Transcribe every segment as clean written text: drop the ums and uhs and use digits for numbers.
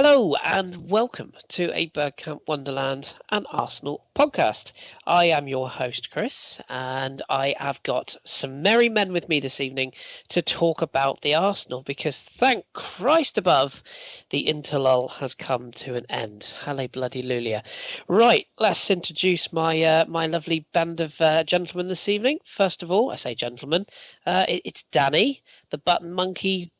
Hello and welcome to a Bergkamp Wonderland and Arsenal podcast. I am your host, Kris, and I have got some merry men with me this evening to talk about the Arsenal because thank Christ above, the interlull has come to an end. Halle bloody Lulia. Right, let's introduce my my lovely band of gentlemen this evening. First of all, I say gentlemen, it's Danny, the button monkey,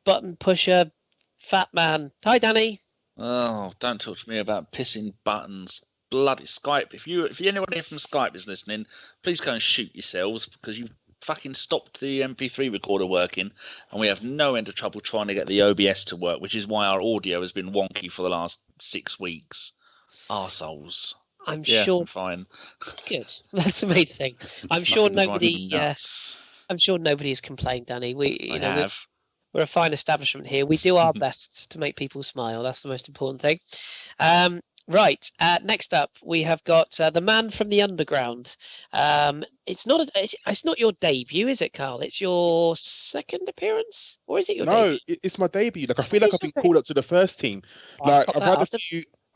button pusher, fat man. Hi, Danny. Oh, don't talk to me about pissing buttons. Bloody Skype. If anyone here from Skype is listening, please go and shoot yourselves because you've fucking stopped the MP3 recorder working and we have no end of trouble trying to get the OBS to work, which is why our audio has been wonky for the last 6 weeks. Arseholes. I'm sure. I'm fine. Good. That's the main thing. I'm sure nobody. I'm sure nobody has complained, Danny. We're a fine establishment here. We do our best to make people smile. That's the most important thing. Right. Next up, we have got the man from the underground. It's not your debut, is it, Karl? It's your second appearance, or is it your debut? No, it's my debut. Like I feel like I've been called up to the first team. Like I've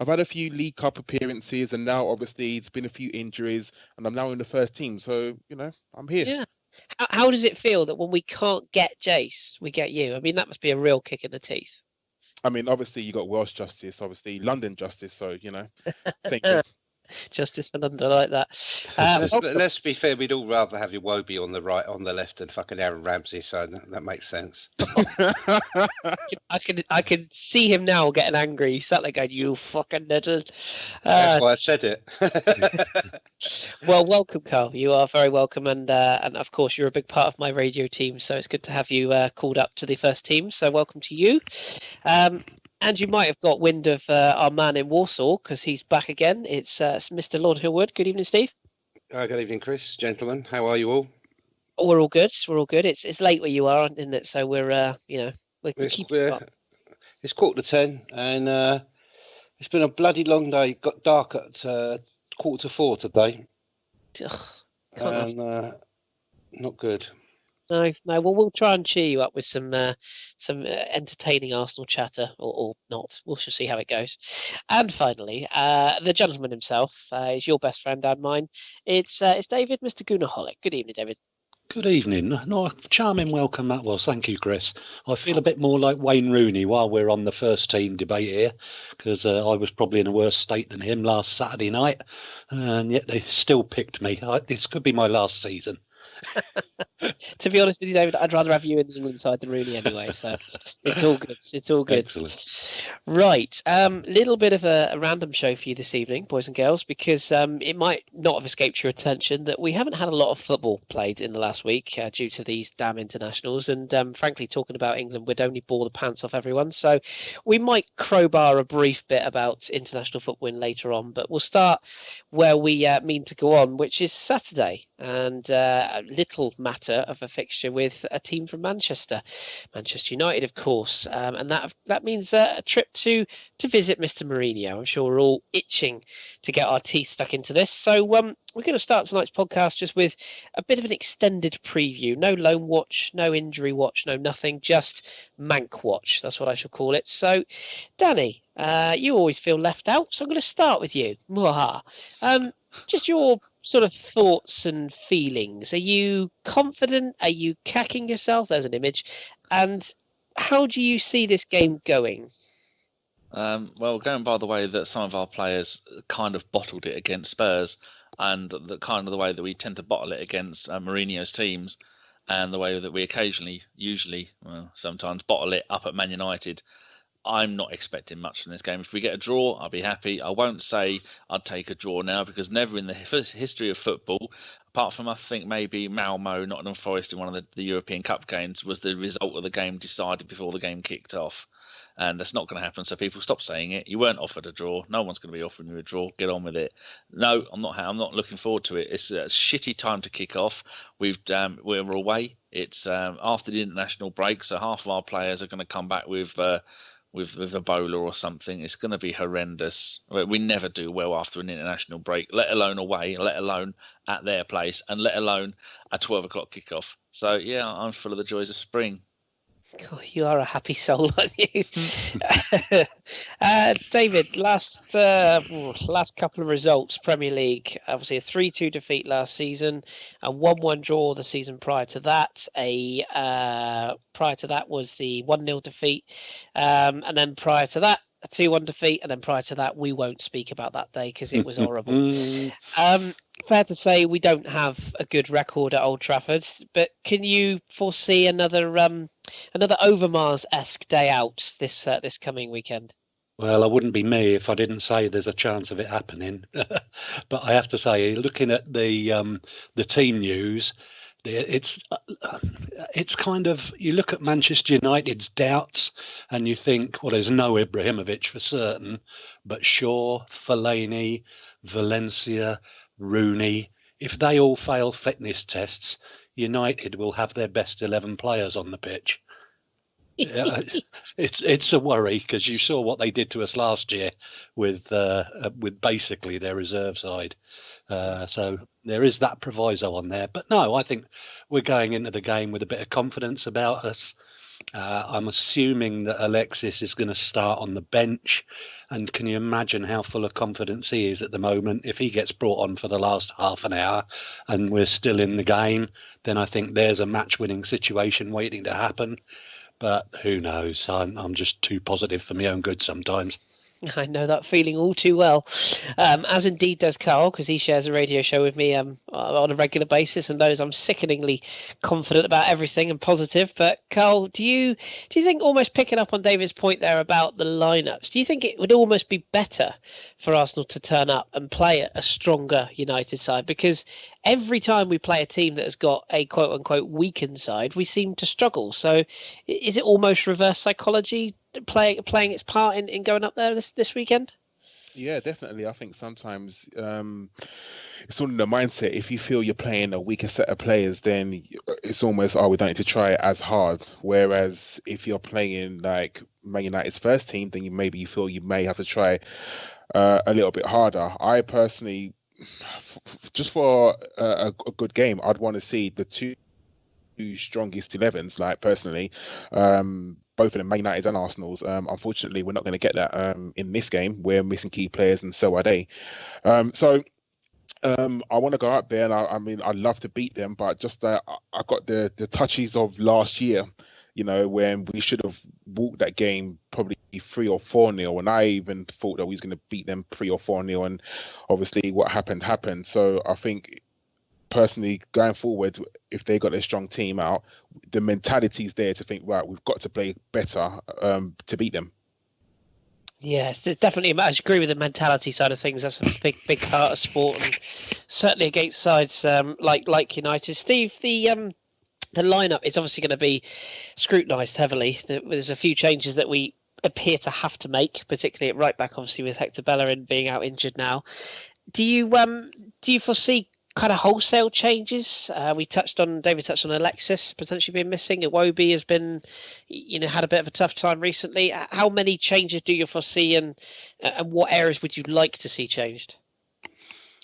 had a few League Cup appearances, and now obviously it's been a few injuries, and I'm now in the first team. So I'm here. Yeah. How does it feel that when we can't get Jace, we get you? I mean, that must be a real kick in the teeth. I mean, obviously you got Welsh justice, obviously London justice. So same thing. Justice for London, I like that. Let's be fair, we'd all rather have Iwobi on the right, on the left, and fucking Aaron Ramsey, so that makes sense. I can see him now getting angry. He's sat there going, "You fucking little." That's why I said it. Well, welcome, Karl. You are very welcome, and of course you're a big part of my radio team, so it's good to have you called up to the first team. So welcome to you. And you might have got wind of our man in Warsaw because he's back again. It's Mr. Lord Hillwood. Good evening, Steve. Good evening, Kris. Gentlemen, how are you all? We're all good. We're all good. It's late where you are, isn't it? So we're it's 9:45, and it's been a bloody long day. It got dark at 3:45 today. Not good. No. Well, we'll try and cheer you up with some entertaining Arsenal chatter, or not. We'll just see how it goes. And finally, the gentleman himself is your best friend and mine. It's David, Mr. Goonaholic. Good evening, David. Good evening. No, charming welcome that was. Thank you, Kris. I feel a bit more like Wayne Rooney while we're on the first team debate here, because I was probably in a worse state than him last Saturday night, and yet they still picked me. This could be my last season. To be honest with you, David, I'd rather have you in the England side than Rooney anyway, so it's all good. It's all good. Excellent. Right, little bit of a random show for you this evening, boys and girls, because it might not have escaped your attention that we haven't had a lot of football played in the last week due to these damn internationals, and frankly, talking about England would only bore the pants off everyone, so we might crowbar a brief bit about international football in later on, but we'll start where we mean to go on, which is Saturday, and a little matter of a fixture with a team from Manchester United, of course, and that means a trip to visit Mr. Mourinho. I'm sure we're all itching to get our teeth stuck into this. So we're going to start tonight's podcast just with a bit of an extended preview. No loan watch, no injury watch, no nothing, just Mank watch. That's what I shall call it. So, Danny, you always feel left out, so I'm going to start with you. Just your sort of thoughts and feelings. Are you confident? Are you cacking yourself? There's an image. And how do you see this game going? Well, going by the way that some of our players kind of bottled it against Spurs, and the kind of the way that we tend to bottle it against Mourinho's teams, and the way that we sometimes bottle it up at Man United, I'm not expecting much from this game. If we get a draw, I'll be happy. I won't say I'd take a draw now, because never in the history of football, apart from I think maybe Malmo, Nottingham Forest in one of the European Cup games, was the result of the game decided before the game kicked off. And that's not going to happen. So people stop saying it. You weren't offered a draw. No one's going to be offering you a draw. Get on with it. No, I'm not looking forward to it. It's a shitty time to kick off. We're away. It's after the international break, so half of our players are going to come back with Ebola or something. It's going to be horrendous. We never do well after an international break, let alone away, let alone at their place, and let alone a 12 o'clock kickoff. So yeah, I'm full of the joys of spring. God, you are a happy soul, aren't you? David, last couple of results, Premier League, obviously a 3-2 defeat last season, a 1-1 draw the season prior to that. Prior to that was the 1-0 defeat, and then prior to that, a 2-1 defeat, and then prior to that, we won't speak about that day because it was horrible. Fair to say we don't have a good record at Old Trafford, but can you foresee another Overmars-esque day out this coming weekend? Well, I wouldn't be me if I didn't say there's a chance of it happening. But I have to say, looking at the team news, it's kind of, you look at Manchester United's doubts and you think, well, there's no Ibrahimovic for certain, but Shaw, Fellaini, Valencia, Rooney, if they all fail fitness tests, United will have their best 11 players on the pitch. It's a worry because you saw what they did to us last year with basically their reserve side. So there is that proviso on there. But no, I think we're going into the game with a bit of confidence about us. I'm assuming that Alexis is going to start on the bench. And can you imagine how full of confidence he is at the moment? If he gets brought on for the last half an hour and we're still in the game, then I think there's a match-winning situation waiting to happen. But who knows? I'm just too positive for my own good sometimes. I know that feeling all too well, as indeed does Karl, because he shares a radio show with me on a regular basis and knows I'm sickeningly confident about everything and positive. But Karl, do you think, almost picking up on David's point there about the lineups, do you think it would almost be better for Arsenal to turn up and play a stronger United side? Because every time we play a team that has got a quote unquote weakened side, we seem to struggle. So is it almost reverse psychology playing its part in going up there this weekend? Yeah, definitely. I think sometimes it's all in the mindset. If you feel you're playing a weaker set of players, then it's almost, we don't need to try it as hard. Whereas if you're playing like Man United's first team, then you feel you may have to try a little bit harder. I personally, just for a good game, I'd want to see the two strongest 11s, like personally, both of them, Man United and Arsenal's. Unfortunately, we're not going to get that in this game. We're missing key players, and so are they. So I want to go out there, and I mean, I'd love to beat them, but just I got the touches of last year, when we should have walked that game probably 3 or 4-0, and I even thought that we was going to beat them 3 or 4-0, and obviously what happened. So I think, personally, going forward, if they got a strong team out, the mentality's there to think, right, we've got to play better to beat them. Yes, there's definitely. I agree with the mentality side of things. That's a big part of sport, and certainly against sides like United. Steve, the lineup is obviously going to be scrutinised heavily. There's a few changes that we appear to have to make, particularly at right back, obviously with Hector Bellerin being out injured now. Do you foresee kind of wholesale changes? David touched on Alexis potentially being missing. Iwobi has been, had a bit of a tough time recently. How many changes do you foresee, and what areas would you like to see changed?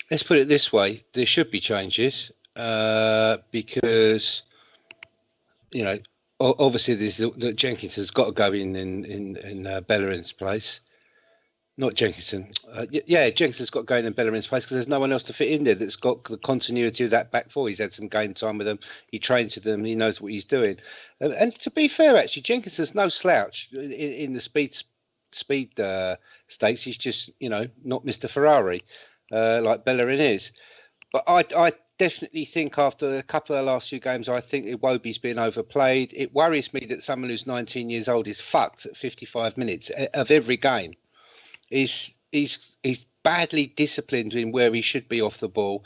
Let's put it this way: there should be changes because obviously the Jenkins has got to go in Bellerin's place. Not Jenkinson. Jenkinson's got to go in Bellerin's place because there's no one else to fit in there that's got the continuity of that back four. He's had some game time with them. He trains with them. He knows what he's doing. And to be fair, actually, Jenkinson's no slouch in the speed stakes. He's just, not Mr. Ferrari like Bellerin is. But I definitely think after a couple of the last few games, I think Iwobi's been overplayed. It worries me that someone who's 19 years old is fucked at 55 minutes of every game. He's badly disciplined in where he should be off the ball.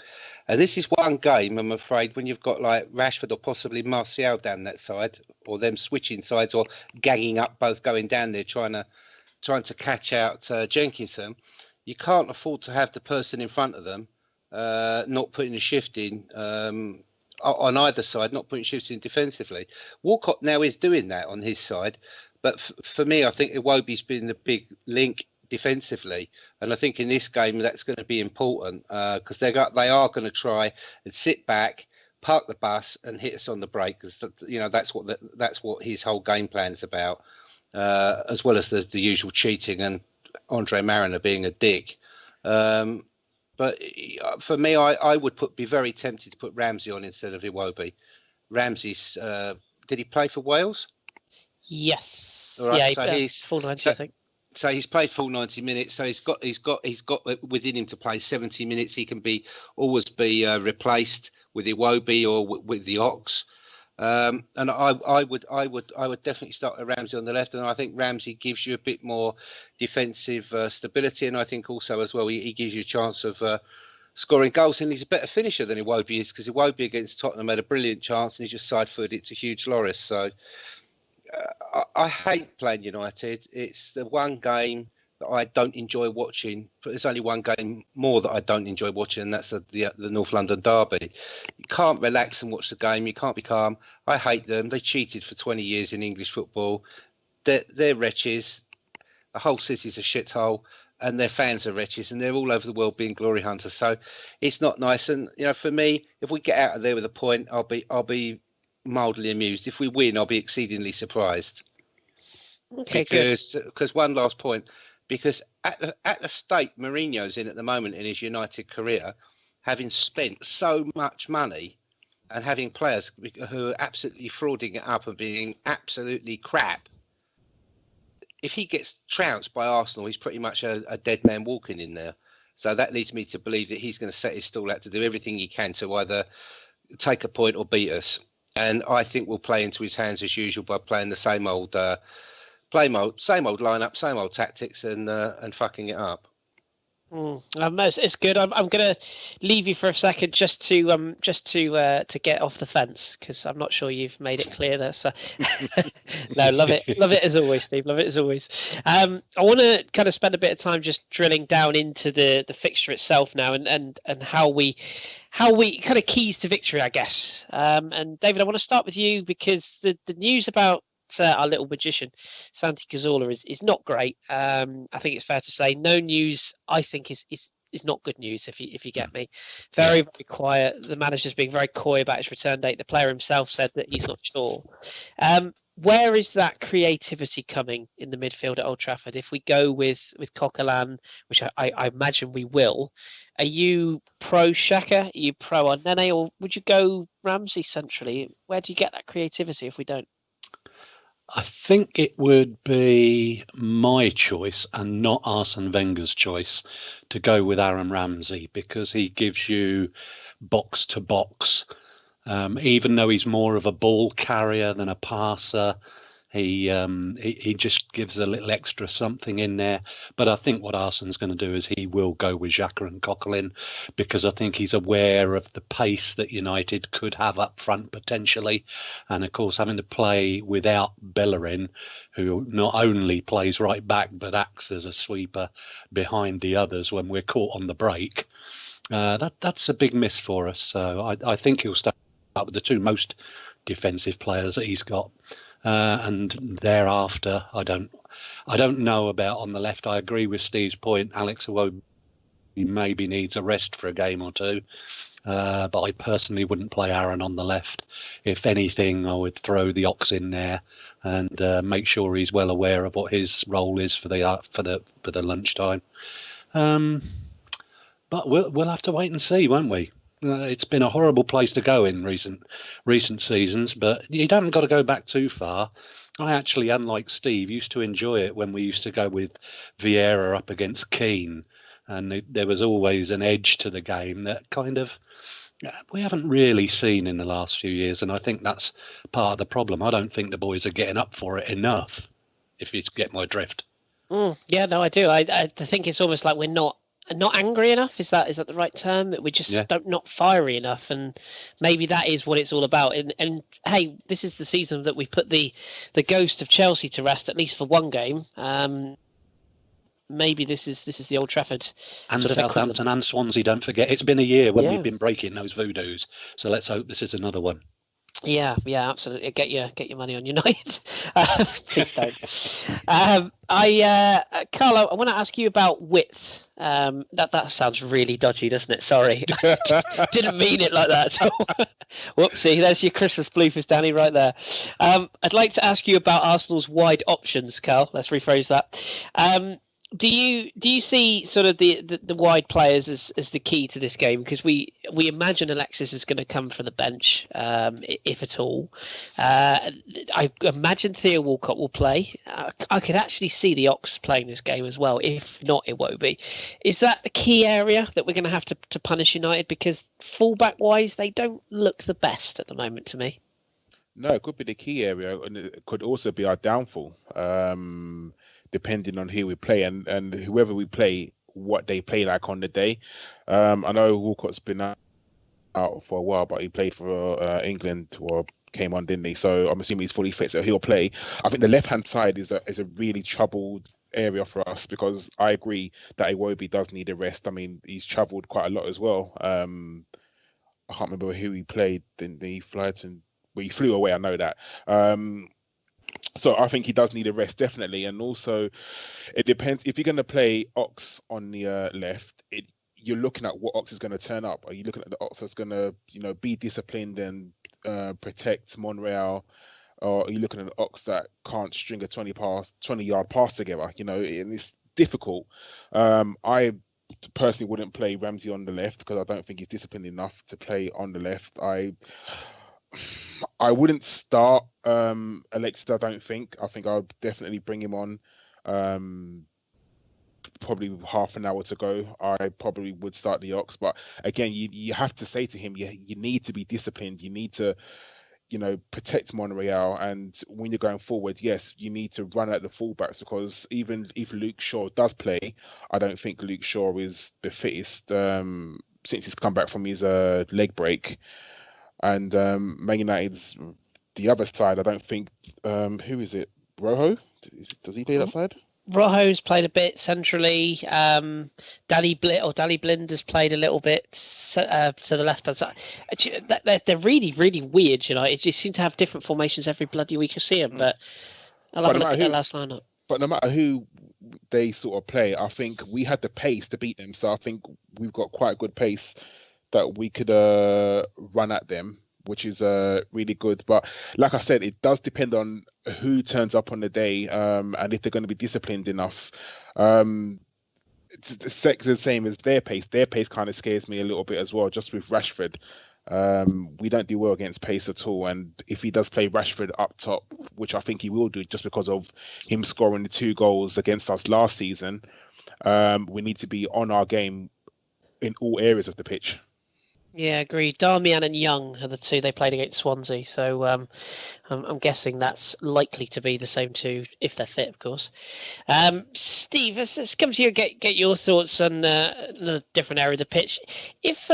And this is one game, I'm afraid, when you've got like Rashford or possibly Martial down that side, or them switching sides or gagging up, both going down there trying to catch out Jenkinson. You can't afford to have the person in front of them not putting a shift in on either side, not putting shifts in defensively. Walcott now is doing that on his side. But for me, I think Iwobi's been the big link defensively, and I think in this game that's going to be important because they are going to try and sit back, park the bus and hit us on the break, because that's what his whole game plan is about, as well as the usual cheating and Andre Mariner being a dick. But for me, I would be very tempted to put Ramsey on instead of Iwobi. Ramsey's did he play for Wales? Yes. All right, yeah, so he's full 90, I think. So he's played full 90 minutes. So he's got within him to play 70 minutes. He can always be replaced with Iwobi or with the Ox. And I would definitely start with Ramsey on the left, and I think Ramsey gives you a bit more defensive stability, and I think also as well he gives you a chance of scoring goals, and he's a better finisher than Iwobi is, because Iwobi against Tottenham had a brilliant chance and he just side-footed it to Hughes Lloris. So I hate playing United. It's the one game that I don't enjoy watching. There's only one game more that I don't enjoy watching, and that's the North London derby. You can't relax and watch the game. You can't be calm. I hate them. They cheated for 20 years in English football. They're wretches. The whole city's a shithole, and their fans are wretches, and they're all over the world being glory hunters. So it's not nice. And for me, if we get out of there with a point, I'll be mildly amused. If we win, I'll be exceedingly surprised. Okay, because one last point. Because at the state Mourinho's in at the moment in his United career, having spent so much money and having players who are absolutely frauding it up and being absolutely crap, if he gets trounced by Arsenal, he's pretty much a dead man walking in there. So that leads me to believe that he's going to set his stall out to do everything he can to either take a point or beat us. And I think we'll play into his hands as usual by playing the same old same old lineup, same old tactics, and fucking it up. It's good. I'm going to leave you for a second just to get off the fence, because I'm not sure you've made it clear there. So no, love it as always, Steve. Love it as always. I want to kind of spend a bit of time just drilling down into the fixture itself now, and how we kind of keys to victory, I guess. And David, I want to start with you, because the news about our little magician Santi Cazorla is not great. I think it's fair to say no news, I think, is not good news, if you get me. Very, very quiet. The manager's being very coy about his return date. The player himself said that he's not sure. Where is that creativity coming in the midfield at Old Trafford? If we go with Coquelin, which I imagine we will, are you pro Xhaka? Are you pro Nene, or would you go Ramsey centrally? Where do you get that creativity if we don't? I think it would be my choice and not Arsene Wenger's choice to go with Aaron Ramsey, because he gives you box to box. Even though he's more of a ball carrier than a passer, he just gives a little extra something in there. But I think what Arsene's going to do is he will go with Xhaka and Coquelin, because I think he's aware of the pace that United could have up front potentially. And of course, having to play without Bellerin, who not only plays right back, but acts as a sweeper behind the others when we're caught on the break. That's a big miss for us. So I think he'll start with the two most defensive players that he's got. And thereafter, I don't know about on the left. I agree with Steve's point. Alex Iwobi maybe needs a rest for a game or two, but I personally wouldn't play Aaron on the left. If anything, I would throw the Ox in there and make sure he's well aware of what his role is for the lunchtime. But we'll have to wait and see, won't we? It's been a horrible place to go in recent seasons, but you haven't got to go back too far. I actually, unlike Steve, used to enjoy it when we used to go with Vieira up against Keane, and there was always an edge to the game that kind of we haven't really seen in the last few years, and I think that's part of the problem. I don't think the boys are getting up for it enough, if you get my drift. Yeah, no, I do. I think it's almost like we're not angry enough. Is that the right term? We're just not fiery enough, and maybe that is what it's all about. And hey, this is the season that we put the ghost of Chelsea to rest, at least for one game. Maybe this is the Old Trafford and sort of Southampton and Swansea. Don't forget, it's been a year when we've been breaking those voodoos. So let's hope this is another one. Yeah, absolutely. Get your money on United. Please don't. Karl, I want to ask you about width. That sounds really dodgy, doesn't it? Sorry, didn't mean it like that at all. Whoopsie, there's your Christmas bloopers, Danny, right there. I'd like to ask you about Arsenal's wide options, Karl. Let's rephrase that. Do you see sort of the wide players as the key to this game? Because we imagine Alexis is going to come from the bench, if at all. I imagine Theo Walcott will play. I could actually see the Ox playing this game as well. If not, it won't be. Is that the key area that we're going to have to punish United? Because fullback wise, they don't look the best at the moment to me. No, it could be the key area, and it could also be our downfall. Depending on who we play and whoever we play, what they play like on the day. I know Walcott's been out for a while, but he played for England or came on, didn't he? So I'm assuming he's fully fit, so he'll play. I think the left-hand side is a really troubled area for us, because I agree that Iwobi does need a rest. I mean, he's travelled quite a lot as well. I can't remember who he played in the flights, and he flew away, I know that. So I think he does need a rest, definitely. And also, it depends. If you're going to play Ox on the left, you're looking at what Ox is going to turn up. Are you looking at the Ox that's going to, be disciplined and protect Monreal? Or are you looking at an Ox that can't string a 20-yard pass together? And it's difficult. I personally wouldn't play Ramsey on the left, because I don't think he's disciplined enough to play on the left. I wouldn't start Alexis, I don't think. I think I'll definitely bring him on. Probably half an hour to go, I probably would start the Ox. But again, you have to say to him, you need to be disciplined. You need to, protect Monreal. And when you're going forward, yes, you need to run at the fullbacks, because even if Luke Shaw does play, I don't think Luke Shaw is the fittest since he's come back from his leg break. And Man United's the other side, I don't think. Who is it? Rojo? Does he play that side? Rojo's played a bit centrally. Dali Blind has played a little bit to the left hand side. They're really, really weird. It just seem to have different formations every bloody week I see them. But I'll have a look at their last lineup. But no matter who they sort of play, I think we had the pace to beat them. So I think we've got quite good pace that we could run at them, which is really good. But like I said, it does depend on who turns up on the day, and if they're going to be disciplined enough. It's the same as their pace. Their pace kind of scares me a little bit as well, just with Rashford. We don't do well against pace at all. And if he does play Rashford up top, which I think he will do just because of him scoring the 2 goals against us last season, we need to be on our game in all areas of the pitch. Yeah, agreed. Darmian and Young are the two they played against Swansea, so I'm guessing that's likely to be the same two if they're fit, of course. Steve, let's come to you. Get your thoughts on a different area of the pitch. If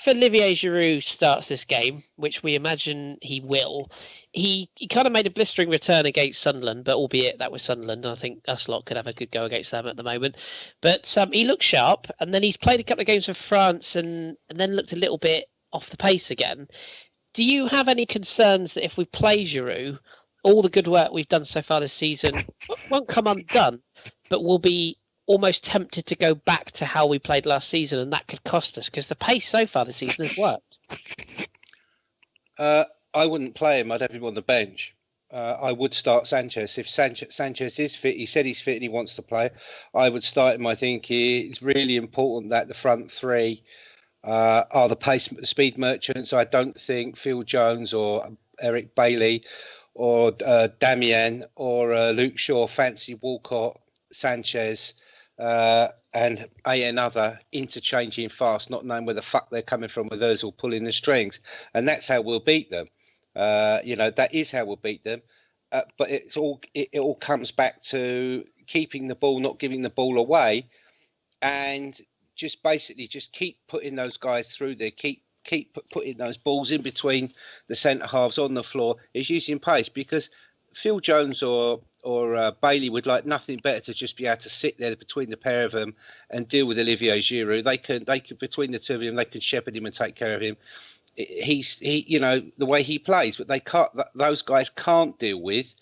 Olivier Giroud starts this game, which we imagine he will, he kind of made a blistering return against Sunderland, but albeit that was Sunderland, I think us lot could have a good go against them at the moment. But he looked sharp, and then he's played a couple of games for France, and then looked a little bit off the pace again. Do you have any concerns that if we play Giroud, all the good work we've done so far this season won't come undone, but we'll be almost tempted to go back to how we played last season, and that could cost us, because the pace so far this season has worked? I wouldn't play him. I'd have him on the bench. I would start Sanchez. If Sanchez is fit, he said he's fit and he wants to play, I would start him. I think it's really important that the front three are the speed merchants. I don't think Phil Jones or Eric Bailey or Damian or Luke Shaw fancy Walcott, Sanchez, and another interchanging fast, not knowing where the fuck they're coming from with Ozil pulling the strings. And that's how we'll beat them. That is how we'll beat them. But it all comes back to keeping the ball, not giving the ball away, and just basically just keep putting those guys through there, keep putting those balls in between the centre halves on the floor. Is using pace, because Phil Jones or Bailey would like nothing better to just be able to sit there between the pair of them and deal with Olivier Giroud. They could between the two of them, they can shepherd him and take care of him. you know, the way he plays, but they can't. Those guys can't deal with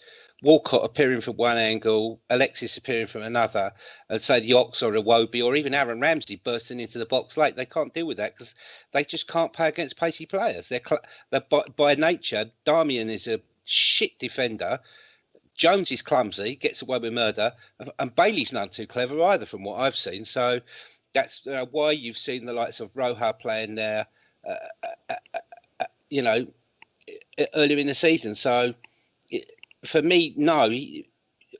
Walcott appearing from one angle, Alexis appearing from another, and say the Ox or Iwobi or even Aaron Ramsey bursting into the box late. They can't deal with that because they just can't play against pacey players. They're by nature. Darmian is a shit defender. Jones is clumsy, gets away with murder, and Bailey's none too clever either, from what I've seen. So that's why you've seen the likes of Roja playing there, you know, earlier in the season. So for me, no,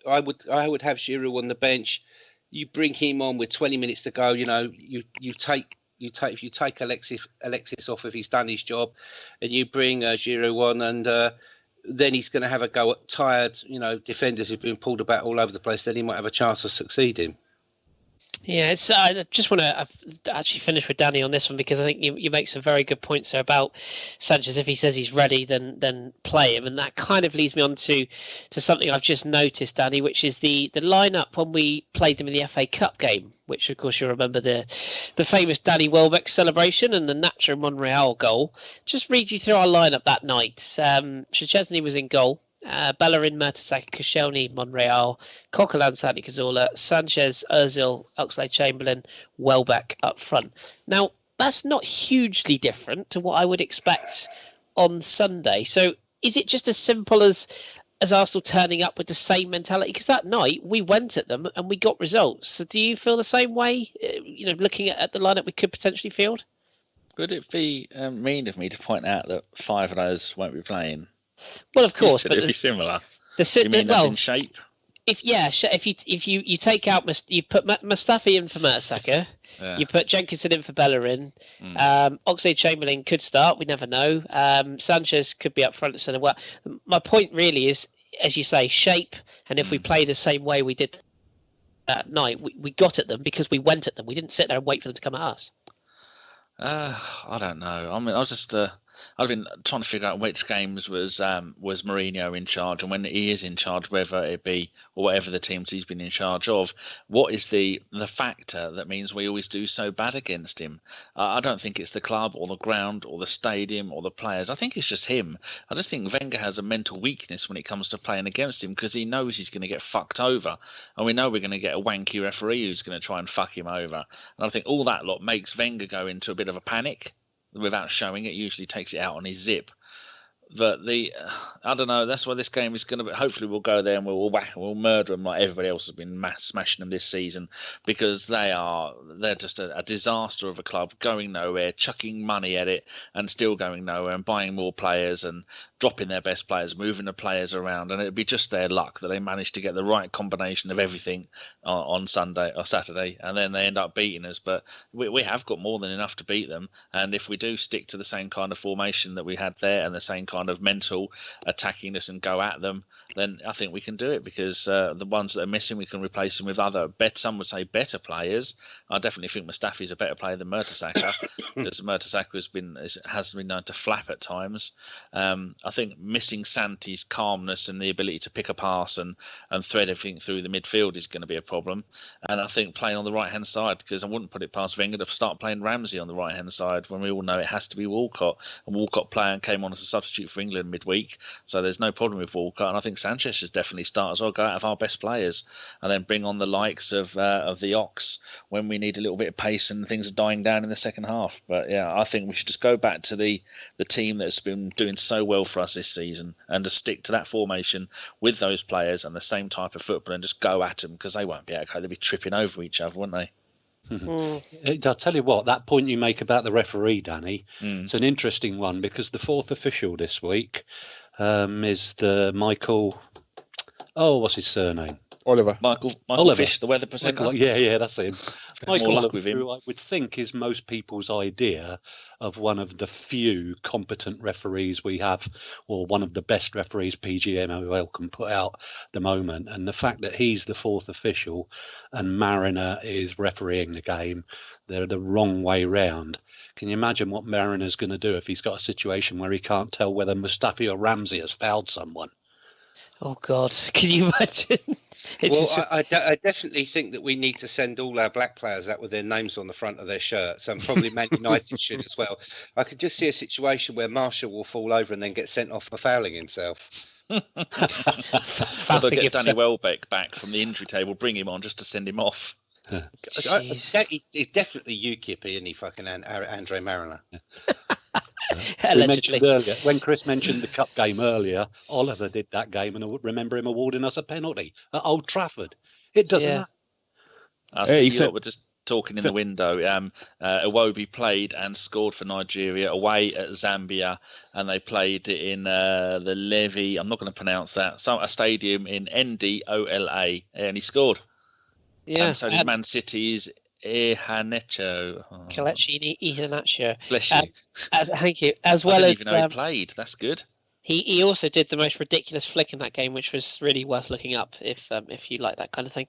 I would have Giroud on the bench. You bring him on with 20 minutes to go. You know, you take Alexis off if he's done his job, and you bring Giroud on, and then he's going to have a go at tired, you know, defenders who've been pulled about all over the place. Then he might have a chance of succeeding. Yeah, it's. I just want to actually finish with Danny on this one, because I think you make some very good points there about Sanchez. If he says he's ready, then play him, and that kind of leads me on to something I've just noticed, Danny, which is the lineup when we played them in the FA Cup game, which of course you remember the famous Danny Welbeck celebration and the Nacho Monreal goal. Just read you through our lineup that night. Szczesny was in goal. Bellerin, Mertesacker, Koscielny, Monreal, Coquelin, Santi Cazorla, Sanchez, Ozil, Oxlade-Chamberlain, Welbeck up front. Now, that's not hugely different to what I would expect on Sunday. So is it just as simple as Arsenal turning up with the same mentality? Because that night we went at them and we got results. So do you feel the same way, you know, looking at the lineup we could potentially field? Would it be mean of me to point out that 5 of those won't be playing? Well, of course, but it'd be similar. You mean that's in shape? If you take out, you put Mustafi in for Mertesacker, you put Jenkinson in for Bellerin, Oxlade-Chamberlain could start. We never know. Sanchez could be up front and centre. Well, my point really is, as you say, shape. And if we play the same way we did that night, we got at them because we went at them. We didn't sit there and wait for them to come at us. I don't know. I mean, I've been trying to figure out which games was Mourinho in charge, and when he is in charge, whether it be or whatever the teams he's been in charge of, what is the factor that means we always do so bad against him? I don't think it's the club or the ground or the stadium or the players. I think it's just him. I just think Wenger has a mental weakness when it comes to playing against him, because he knows he's going to get fucked over, and we know we're going to get a wanky referee who's going to try and fuck him over. And I think all that lot makes Wenger go into a bit of a panic. Without showing it, usually takes it out on his zip. But I don't know. That's why this game is going to be. Hopefully, we'll go there and we'll murder them like everybody else has been smashing them this season, because they're just a disaster of a club, going nowhere, chucking money at it and still going nowhere, and buying more players and dropping their best players, moving the players around, and it'd be just their luck that they managed to get the right combination of everything on Sunday or Saturday, and then they end up beating us. But we have got more than enough to beat them, and if we do stick to the same kind of formation that we had there and the same kind of mental attackingness and go at them, then I think we can do it, because the ones that are missing, we can replace them with some would say better players. I definitely think Mustafi's a better player than Mertesacker, because Mertesacker has been known to flap at times. I think missing Santi's calmness and the ability to pick a pass and thread everything through the midfield is going to be a problem. And I think playing on the right-hand side, because I wouldn't put it past Wenger to start playing Ramsey on the right-hand side when we all know it has to be Walcott. And Walcott came on as a substitute for England midweek, so there's no problem with Walcott. And I think Sanchez should definitely start as well, go out of our best players, and then bring on the likes of the Ox when we need a little bit of pace and things are dying down in the second half. But yeah, I think we should just go back to the team that's been doing so well for us this season, and just stick to that formation with those players and the same type of football, and just go at them, because they won't be okay. They'll be tripping over each other, won't they? I'll tell you what, that point you make about the referee, Danny, it's an interesting one, because the fourth official this week is the Michael. Oh, what's his surname? Michael Oliver. Fish, the weather presenter. Yeah, that's him. Michael Oliver, who I would think is most people's idea of one of the few competent referees we have, or one of the best referees PGMOL can put out at the moment. And the fact that he's the fourth official and Mariner is refereeing the game, they're the wrong way round. Can you imagine what Mariner's going to do if he's got a situation where he can't tell whether Mustafi or Ramsey has fouled someone? Oh God, can you imagine? I definitely think that we need to send all our black players out with their names on the front of their shirts, and probably Man United should as well. I could just see a situation where Marshall will fall over and then get sent off for fouling himself. They'll get Danny Welbeck back from the injury table, bring him on just to send him off. He's definitely UKIP, isn't he? Fucking Andre Mariner. We mentioned earlier, when Kris mentioned the cup game earlier, Oliver did that game, and I remember him awarding us a penalty at Old Trafford. It doesn't matter. I see you lot were just talking in the window. Iwobi played and scored for Nigeria away at Zambia, and they played in the Levy. I'm not going to pronounce that. A stadium in Ndola, and he scored. Yeah, and so did Man City's Iheanacho. Kelechi Iheanacho. Bless you. Thank you. As well I as didn't even know he played. That's good. He also did the most ridiculous flick in that game, which was really worth looking up if you like that kind of thing.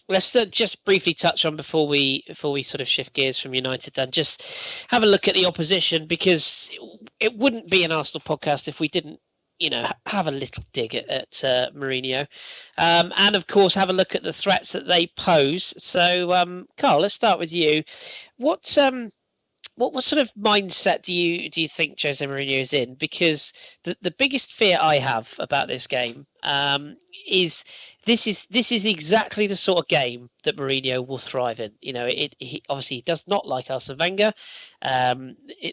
Let's just briefly touch on before we sort of shift gears from United. Then just have a look at the opposition, because it wouldn't be an Arsenal podcast if we didn't, have a little dig at Mourinho, and of course have a look at the threats that they pose. So, Karl, let's start with you. What sort of mindset do you think Jose Mourinho is in? Because the biggest fear I have about this game is this is exactly the sort of game that Mourinho will thrive in. He obviously does not like Arsene Wenger.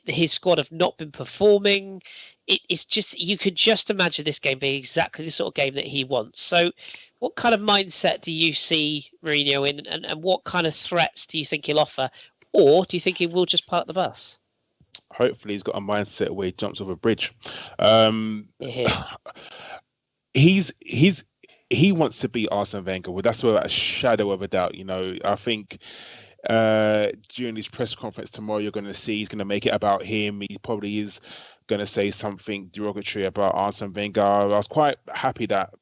His squad have not been performing. It's just, you could just imagine this game being exactly the sort of game that he wants. So what kind of mindset do you see Mourinho in, and what kind of threats do you think he'll offer? Or do you think he will just park the bus? Hopefully he's got a mindset where he jumps off a bridge. He wants to be Arsene Wenger. Well, that's without a shadow of a doubt. I think during his press conference tomorrow, you're going to see he's going to make it about him. He probably is going to say something derogatory about Arsene Wenger. I was quite happy that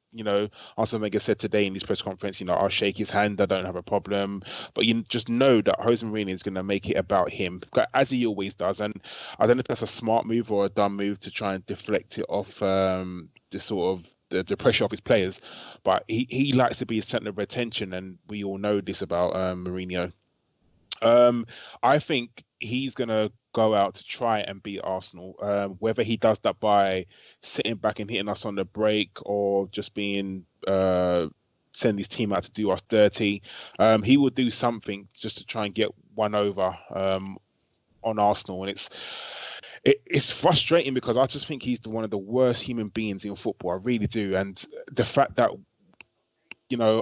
Arsene Wenger said today in his press conference, I'll shake his hand, I don't have a problem. But you just know that Jose Mourinho is going to make it about him, as he always does. And I don't know if that's a smart move or a dumb move to try and deflect it off the pressure of his players. But he likes to be a centre of attention, and we all know this about Mourinho. I think he's going to go out to try and beat Arsenal. Whether he does that by sitting back and hitting us on the break, or just being send his team out to do us dirty, he will do something just to try and get one over on Arsenal. And it's frustrating, because I just think he's one of the worst human beings in football. I really do. And the fact that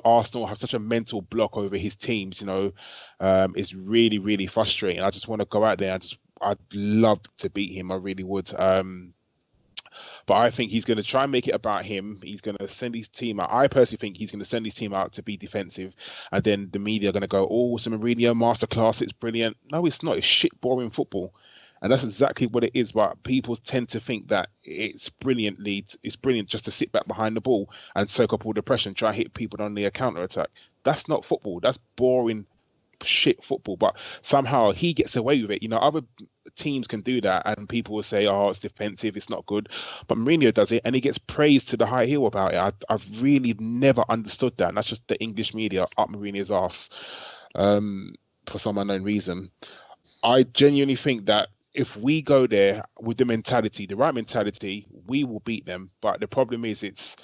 Arsenal have such a mental block over his teams, is really, really frustrating. I just want to go out there and I'd love to beat him. I really would. But I think he's going to try and make it about him. He's going to send his team out. I personally think he's going to send his team out to be defensive. And then the media are going to go, oh, it's a Mourinho masterclass. It's brilliant. No, it's not. It's shit, boring football. And that's exactly what it is. But people tend to think that it's brilliant just to sit back behind the ball and soak up all the pressure and try to hit people on the counter attack. That's not football. That's boring shit football. But somehow he gets away with it. Other teams can do that and people will say, oh, it's defensive, it's not good. But Mourinho does it and he gets praised to the high heel about it. I've really never understood that. And that's just the English media up Mourinho's arse for some unknown reason. I genuinely think that if we go there with the right mentality, we will beat them. But the problem is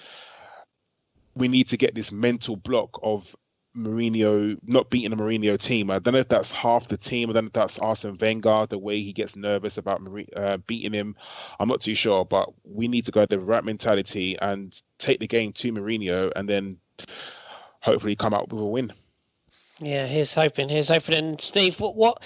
we need to get this mental block of Mourinho not beating a Mourinho team. I don't know if that's half the team. I don't know if that's Arsene Wenger, the way he gets nervous about beating him. I'm not too sure, but we need to go the right mentality and take the game to Mourinho and then hopefully come out with a win. Yeah, here's hoping. And Steve, what,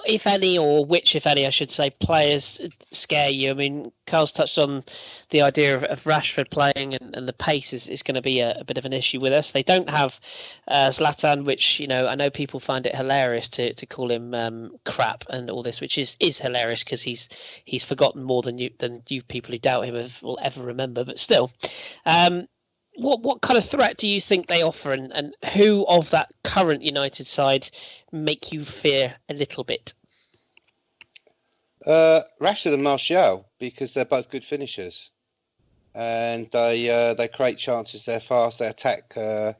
if any, or which, if any, I should say, players scare you? I mean, Karl's touched on the idea of Rashford playing, and the pace is going to be a bit of an issue with us. They don't have Zlatan, which, I know people find it hilarious to call him crap and all this, which is hilarious because he's forgotten more than you people who doubt him will ever remember. But still, What kind of threat do you think they offer, and who of that current United side make you fear a little bit? Rashford and Martial, because they're both good finishers. and they create chances. They're fast. They attack and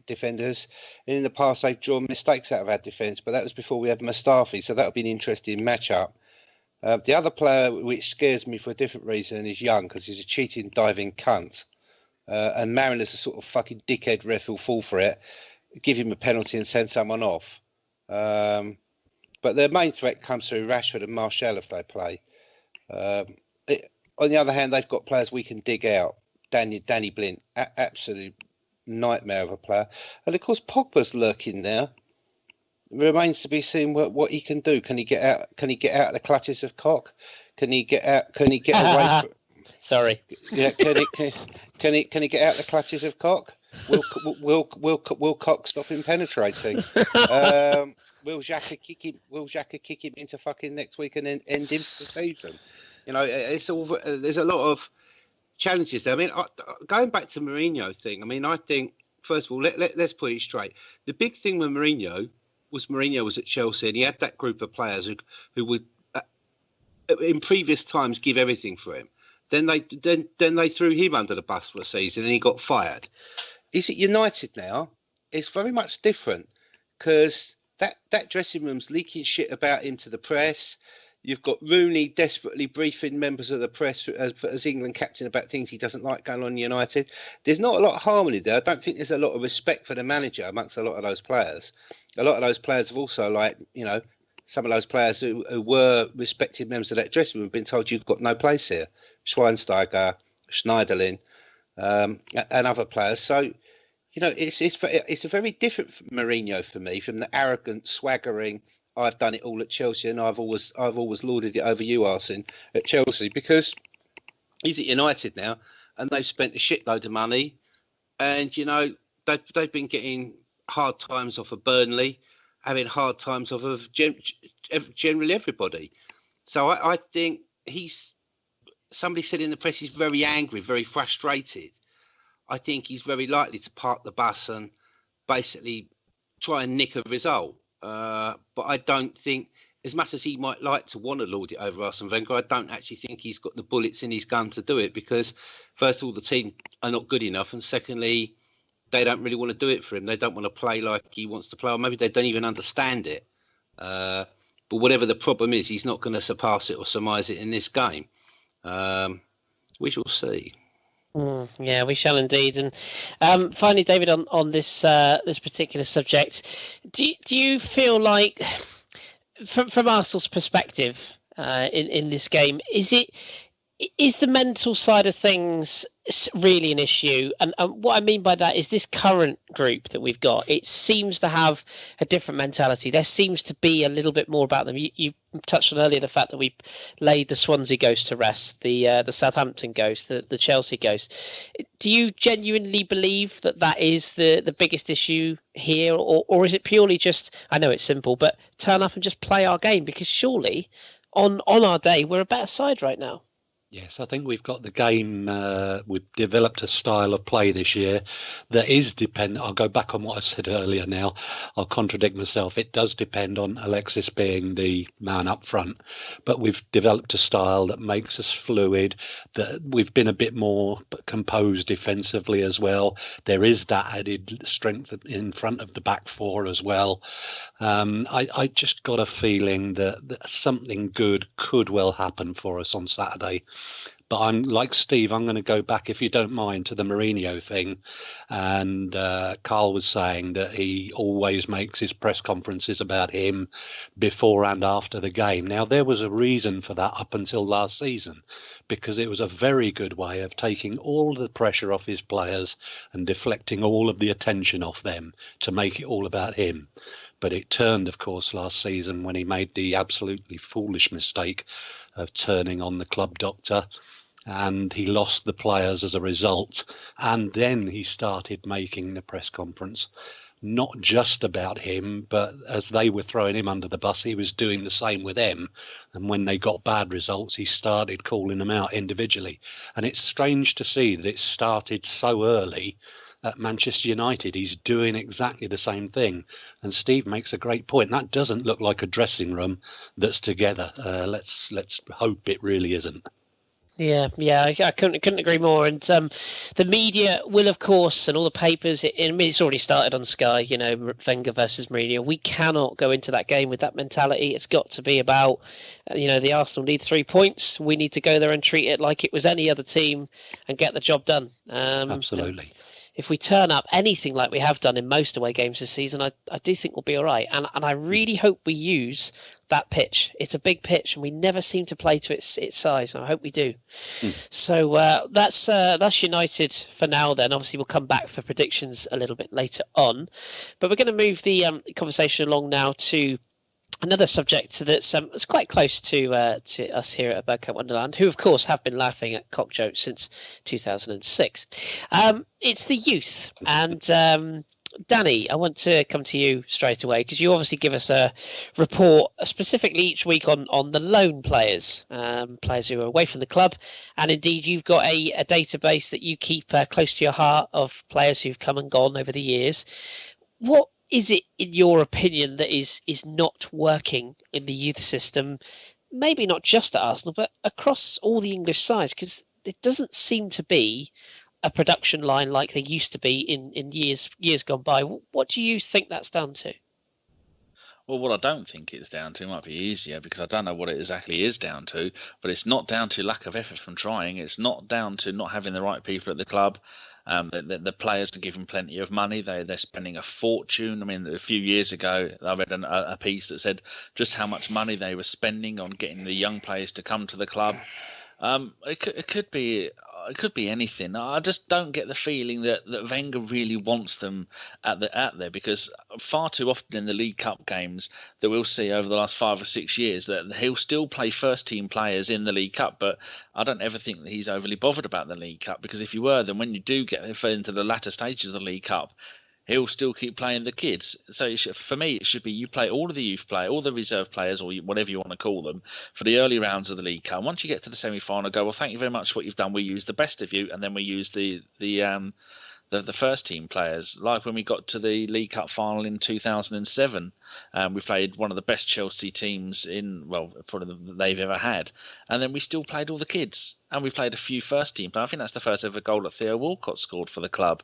defenders. And in the past, they've drawn mistakes out of our defence, but that was before we had Mustafi, so that'll be an interesting matchup. The other player, which scares me for a different reason, is Young, because he's a cheating, diving cunt. And Mariner's a sort of fucking dickhead ref who'll fall for it, give him a penalty and send someone off. But their main threat comes through Rashford and Martial if they play. On the other hand, they've got players we can dig out. Danny Blint, absolute nightmare of a player. And of course, Pogba's lurking there. Remains to be seen what he can do. Can he get out? Can he get out of the clutches of Cock? Can he get out? Can he get away? Sorry. Yeah. Can he get out of the clutches of Cock? Will Cock stop him penetrating? Will Xhaka kick him into fucking next week and then end him for the season? You know, it's all. There's a lot of challenges there. I mean, going back to Mourinho thing. I mean, I think first of all, let's put it straight. The big thing with Mourinho was at Chelsea, and he had that group of players who would, in previous times, give everything for him. Then they threw him under the bus for a season, and he got fired. Is it United now? It's very much different because that dressing room's leaking shit about him to the press. You've got Rooney desperately briefing members of the press as England captain about things he doesn't like going on in United. There's not a lot of harmony there. I don't think there's a lot of respect for the manager amongst a lot of those players. A lot of those players have also, like, you know, some of those players who were respected members of that dressing room have been told you've got no place here. Schweinsteiger, Schneiderlin, and other players. So, you know, it's a very different Mourinho for me from the arrogant, swaggering, I've done it all at Chelsea and I've always lauded it over you, Arsene, at Chelsea, because he's at United now and they've spent a shitload of money, and you know they've been getting hard times off of Burnley, having hard times off of generally everybody. So I think somebody said in the press he's very angry, very frustrated. I think he's very likely to park the bus and basically try and nick a result. But I don't think, as much as he might like to want to lord it over Arsene Wenger, I don't actually think he's got the bullets in his gun to do it, because first of all, the team are not good enough, and secondly, they don't really want to do it for him. They don't want to play like he wants to play, or maybe they don't even understand it. But whatever the problem is, he's not going to surpass it or surmise it in this game. We shall see. Yeah, we shall indeed. And finally, David, on this this particular subject, do you feel like, from Arsenal's perspective, in this game, is the mental side of things really an issue? And what I mean by that is this current group that we've got, it seems to have a different mentality. There seems to be a little bit more about them. You touched on earlier the fact that we laid the Swansea ghost to rest, the Southampton ghost, the Chelsea ghost. Do you genuinely believe that is the biggest issue here, or is it purely just, I know it's simple, but turn up and just play our game? Because surely on our day, we're a better side right now. Yes, I think we've got the game. We've developed a style of play this year that is dependent. I'll go back on what I said earlier now. I'll contradict myself. It does depend on Alexis being the man up front. But we've developed a style that makes us fluid, that we've been a bit more composed defensively as well. There is that added strength in front of the back four as well. I just got a feeling that something good could well happen for us on Saturday. But I'm like Steve, I'm going to go back, if you don't mind, to the Mourinho thing. And Karl was saying that he always makes his press conferences about him before and after the game. Now, there was a reason for that up until last season, because it was a very good way of taking all the pressure off his players and deflecting all of the attention off them to make it all about him. But it turned, of course, last season when he made the absolutely foolish mistake of turning on the club doctor, and he lost the players as a result. And then he started making the press conference not just about him, but as they were throwing him under the bus, he was doing the same with them. And when they got bad results, he started calling them out individually. And it's strange to see that it started so early at Manchester United. He's doing exactly the same thing. And Steve makes a great point. That doesn't look like a dressing room that's together. Let's hope it really isn't. Yeah, I couldn't agree more. And the media will, of course, and all the papers. It's already started on Sky. You know, Wenger versus Mourinho. We cannot go into that game with that mentality. It's got to be about, the Arsenal need 3 points. We need to go there and treat it like it was any other team and get the job done. Absolutely. If we turn up anything like we have done in most away games this season, I do think we'll be all right. And I really hope we use that pitch. It's a big pitch, and we never seem to play to its size. And I hope we do. So that's United for now. Then obviously we'll come back for predictions a little bit later on, but we're going to move the conversation along now to another subject that's quite close to us here at Bergkamp Wonderland, who of course have been laughing at cock jokes since 2006. It's the youth, and Danny, I want to come to you straight away because you obviously give us a report specifically each week on the loan players, players who are away from the club, and indeed you've got a database that you keep close to your heart of players who've come and gone over the years. What is it, in your opinion, that is not working in the youth system? Maybe not just at Arsenal, but across all the English sides, because it doesn't seem to be a production line like there used to be in years gone by. What do you think that's down to? Well, what I don't think it's down to might be easier because I don't know what it exactly is down to, but it's not down to lack of effort from trying. It's not down to not having the right people at the club. The players are given plenty of money. They're spending a fortune. I mean, a few years ago, I read a piece that said just how much money they were spending on getting the young players to come to the club. It could be anything. I just don't get the feeling that Wenger really wants them at there, because far too often in the League Cup games that we'll see over the last 5 or 6 years that he'll still play first team players in the League Cup, but I don't ever think that he's overly bothered about the League Cup, because if you were, then when you do get into the latter stages of the League Cup, he'll still keep playing the kids. So for me, it should be you play all of the youth players, all the reserve players, or whatever you want to call them, for the early rounds of the League Cup. Once you get to the semi-final, go, well, thank you very much for what you've done. We use the best of you, and then we use the first team players. Like when we got to the League Cup final in 2007, we played one of the best Chelsea teams probably they've ever had, and then we still played all the kids, and we played a few first team. But I think that's the first ever goal that Theo Walcott scored for the club,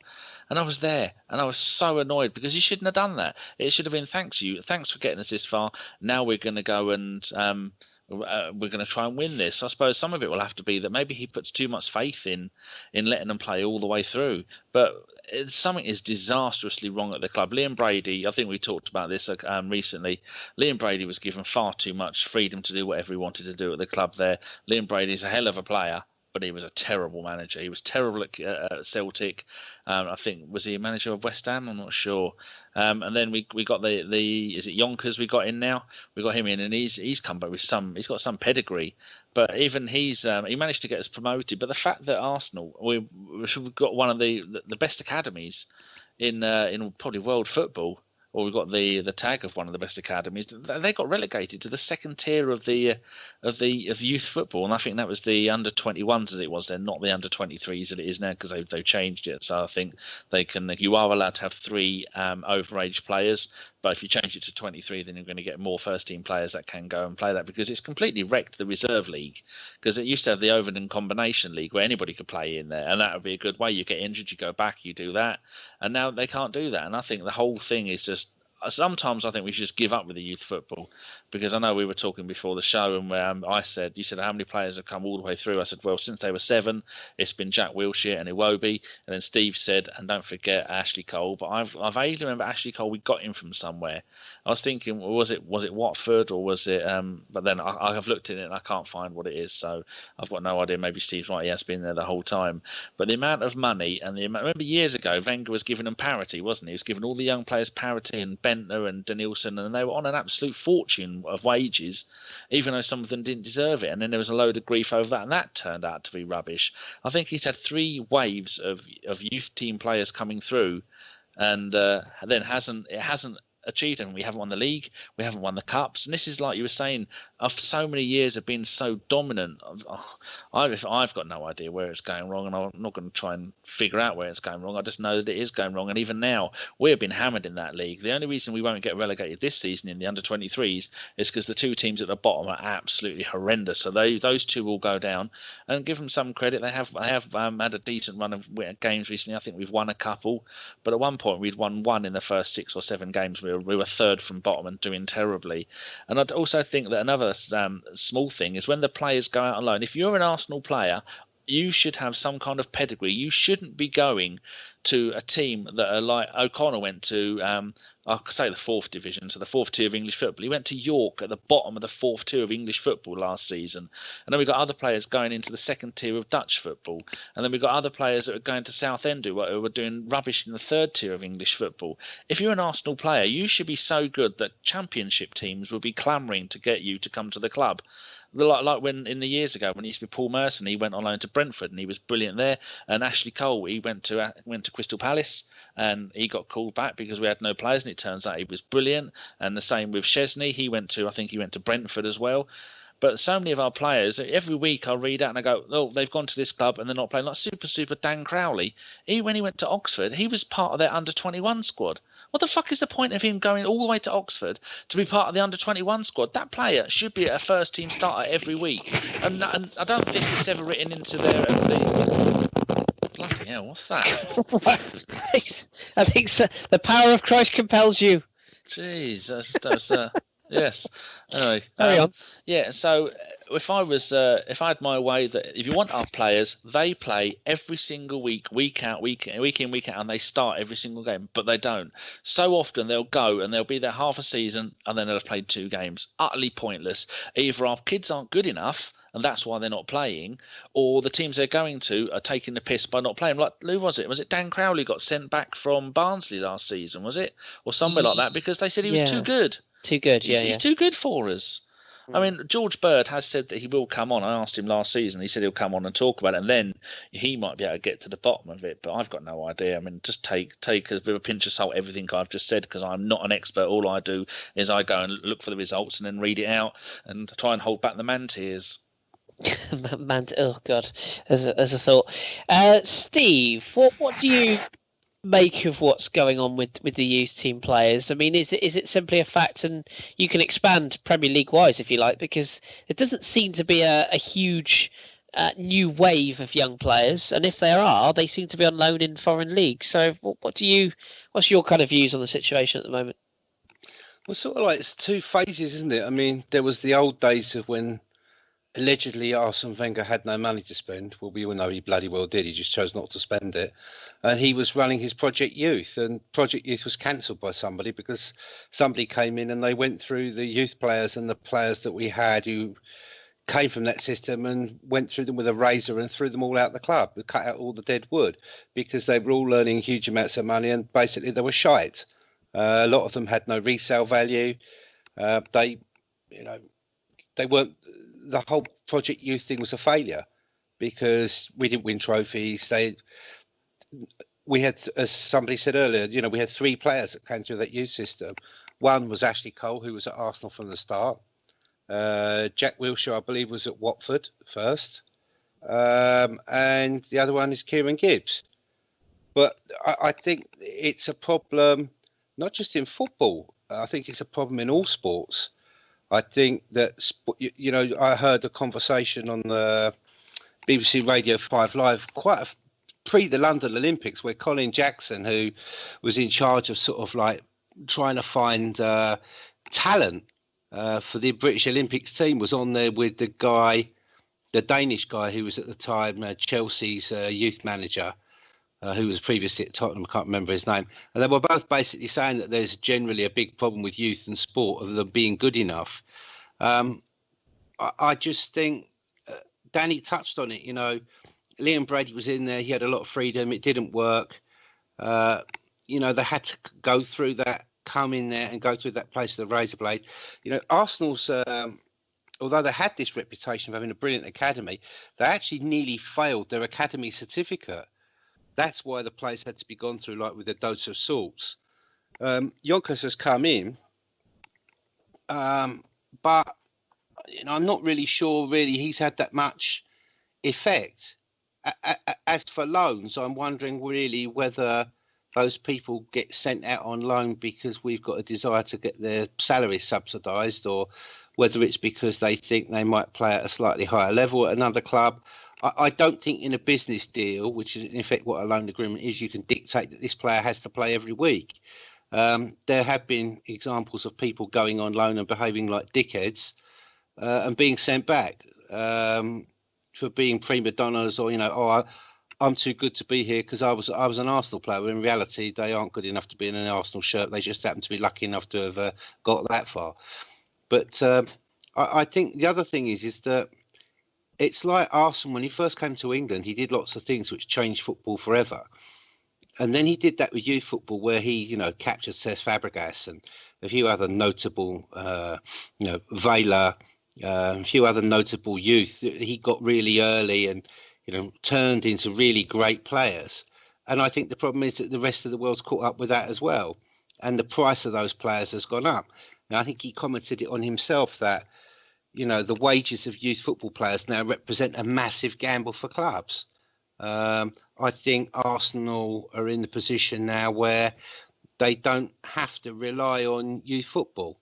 and I was there, and I was so annoyed because he shouldn't have done that. It should have been thanks for getting us this far. Now we're going to go and we're going to try and win this. I suppose some of it will have to be that maybe he puts too much faith in letting them play all the way through. But something is disastrously wrong at the club. Liam Brady, I think we talked about this recently. Liam Brady was given far too much freedom to do whatever he wanted to do at the club there. Liam Brady's a hell of a player, but he was a terrible manager. He was terrible at Celtic. I think, was he a manager of West Ham? I'm not sure. And then we got the is it Yonkers we got in now? We got him in, and he's come back with he's got some pedigree. But even he managed to get us promoted. But the fact that Arsenal, we've got one of the best academies in probably world football, or we've got the tag of one of the best academies, they got relegated to the second tier of youth football, and I think that was the under 21s as it was then, not the under 23s that it is now, because they've changed it. So I think you are allowed to have 3 overage players, but if you change it to 23, then you're going to get more first team players that can go and play that, because it's completely wrecked the reserve league, because it used to have the Overton combination league where anybody could play in there, and that would be a good way. You get injured, you go back, you do that, and now they can't do that. And I think the whole thing is just, sometimes I think we should just give up with the youth football, because I know we were talking before the show, and where you said how many players have come all the way through. I said, well, since they were 7, it's been Jack Wilshere and Iwobi, and then Steve said, and don't forget Ashley Cole. But I vaguely remember Ashley Cole, we got him from somewhere. I was thinking, was it Watford, or was it? But then I have looked at it and I can't find what it is, so I've got no idea. Maybe Steve's right; he has been there the whole time. But the amount of money and remember years ago, Wenger was giving them parity, wasn't he? He was giving all the young players parity, and Bentner and Danielson, and they were on an absolute fortune of wages, even though some of them didn't deserve it. And then there was a load of grief over that, and that turned out to be rubbish. I think he's had 3 waves of youth team players coming through, and then it hasn't achieved anything. We haven't won the league. We haven't won the cups. And this is like you were saying, after so many years of being so dominant, I've got no idea where it's going wrong, and I'm not going to try and figure out where it's going wrong. I just know that it is going wrong. And even now, we've been hammered in that league. The only reason we won't get relegated this season in the under-23s is because the two teams at the bottom are absolutely horrendous. So those two will go down. And give them some credit. They have had a decent run of games recently. I think we've won a couple. But at one point, we'd won one in the first 6 or 7 games. We were third from bottom and doing terribly. And I'd also think that another small thing is when the players go out on loan. If you're an Arsenal player, you should have some kind of pedigree. You shouldn't be going to a team that are like O'Connor went to, I'll say the 4th division, so the 4th tier of English football. He went to York at the bottom of the 4th tier of English football last season. And then we've got other players going into the 2nd tier of Dutch football. And then we've got other players that are going to Southend who are doing rubbish in the 3rd tier of English football. If you're an Arsenal player, you should be so good that championship teams will be clamouring to get you to come to the club. Like when in the years ago when he used to be Paul Merson, he went on loan to Brentford and he was brilliant there. And Ashley Cole, he went to Crystal Palace and he got called back because we had no players, and it turns out he was brilliant. And the same with Chesney, I think he went to Brentford as well. But so many of our players, every week I'll read out and I go, oh, they've gone to this club and they're not playing. Like super Dan Crowley, when he went to Oxford, he was part of their under-21 squad. What the fuck is the point of him going all the way to Oxford to be part of the under-21 squad? That player should be a first-team starter every week. And I don't think it's ever written into their... Bloody hell, what's that? I think so. The power of Christ compels you. Jeez, that's yes. Anyway, carry on. Yeah. So if I had my way, that if you want our players, they play every single week in, week out, and they start every single game. But they don't. So often they'll go and they'll be there half a season, and then they'll have played 2 games. Utterly pointless. Either our kids aren't good enough, and that's why they're not playing, or the teams they're going to are taking the piss by not playing. Like, who was it? Was it Dan Crowley got sent back from Barnsley last season, was it? Or somewhere like that, because they said he was too good. Too good, He's too good for us. I mean, George Bird has said that he will come on. I asked him last season. He said he'll come on and talk about it, and then he might be able to get to the bottom of it. But I've got no idea. I mean, just take a bit of a pinch of salt everything I've just said, because I'm not an expert. All I do is I go and look for the results and then read it out and try and hold back the man tears. Oh God, as a thought. Steve, what do you make of what's going on with the youth team players? I mean, is it simply a fact, and you can expand Premier League wise if you like, because it doesn't seem to be a huge new wave of young players, and if there are, they seem to be on loan in foreign leagues. So what's your kind of views on the situation at the moment? Well, sort of like it's 2 phases, isn't it? I mean, there was the old days of when allegedly Arsene Wenger had no money to spend. Well, we all know he bloody well did. He just chose not to spend it. And he was running his Project Youth, and Project Youth was cancelled by somebody because somebody came in and they went through the youth players and the players that we had who came from that system and went through them with a razor and threw them all out the club. We cut out all the dead wood because they were all earning huge amounts of money, and basically they were shite. A lot of them had no resale value. They weren't. The whole Project Youth thing was a failure because we didn't win trophies. We had, as somebody said earlier, we had 3 players that came through that youth system. One was Ashley Cole, who was at Arsenal from the start. Jack Wilshere, I believe, was at Watford first. And the other one is Kieran Gibbs. But I think it's a problem, not just in football. I think it's a problem in all sports. I think that, I heard a conversation on the BBC Radio 5 Live pre the London Olympics, where Colin Jackson, who was in charge of sort of like trying to find talent for the British Olympics team, was on there with the Danish guy who was at the time Chelsea's youth manager, who was previously at Tottenham. I can't remember his name. And they were both basically saying that there's generally a big problem with youth and sport of them being good enough. I just think Danny touched on it. Liam Brady was in there. He had a lot of freedom. It didn't work. They had to go through that, come in there and go through that place of the razor blade. Arsenal's, although they had this reputation of having a brilliant academy, they actually nearly failed their academy certificate. That's why the players had to be gone through like with a dose of salts. Yonkers has come in, but I'm not really sure. Really, he's had that much effect. As for loans, I'm wondering really whether those people get sent out on loan because we've got a desire to get their salaries subsidised, or whether it's because they think they might play at a slightly higher level at another club. I don't think in a business deal, which is in effect what a loan agreement is, you can dictate that this player has to play every week. There have been examples of people going on loan and behaving like dickheads and being sent back for being prima donnas, or I'm too good to be here because I was an Arsenal player. But in reality, they aren't good enough to be in an Arsenal shirt. They just happen to be lucky enough to have got that far. But I think the other thing is that it's like Arsenal. When he first came to England, he did lots of things which changed football forever. And then he did that with youth football, where he, captured Cesc Fabregas and a few other notable, Vela, a few other notable youth that he got really early and, turned into really great players. And I think the problem is that the rest of the world's caught up with that as well. And the price of those players has gone up. Now, I think he commented it on himself that, the wages of youth football players now represent a massive gamble for clubs. I think Arsenal are in the position now where they don't have to rely on youth football.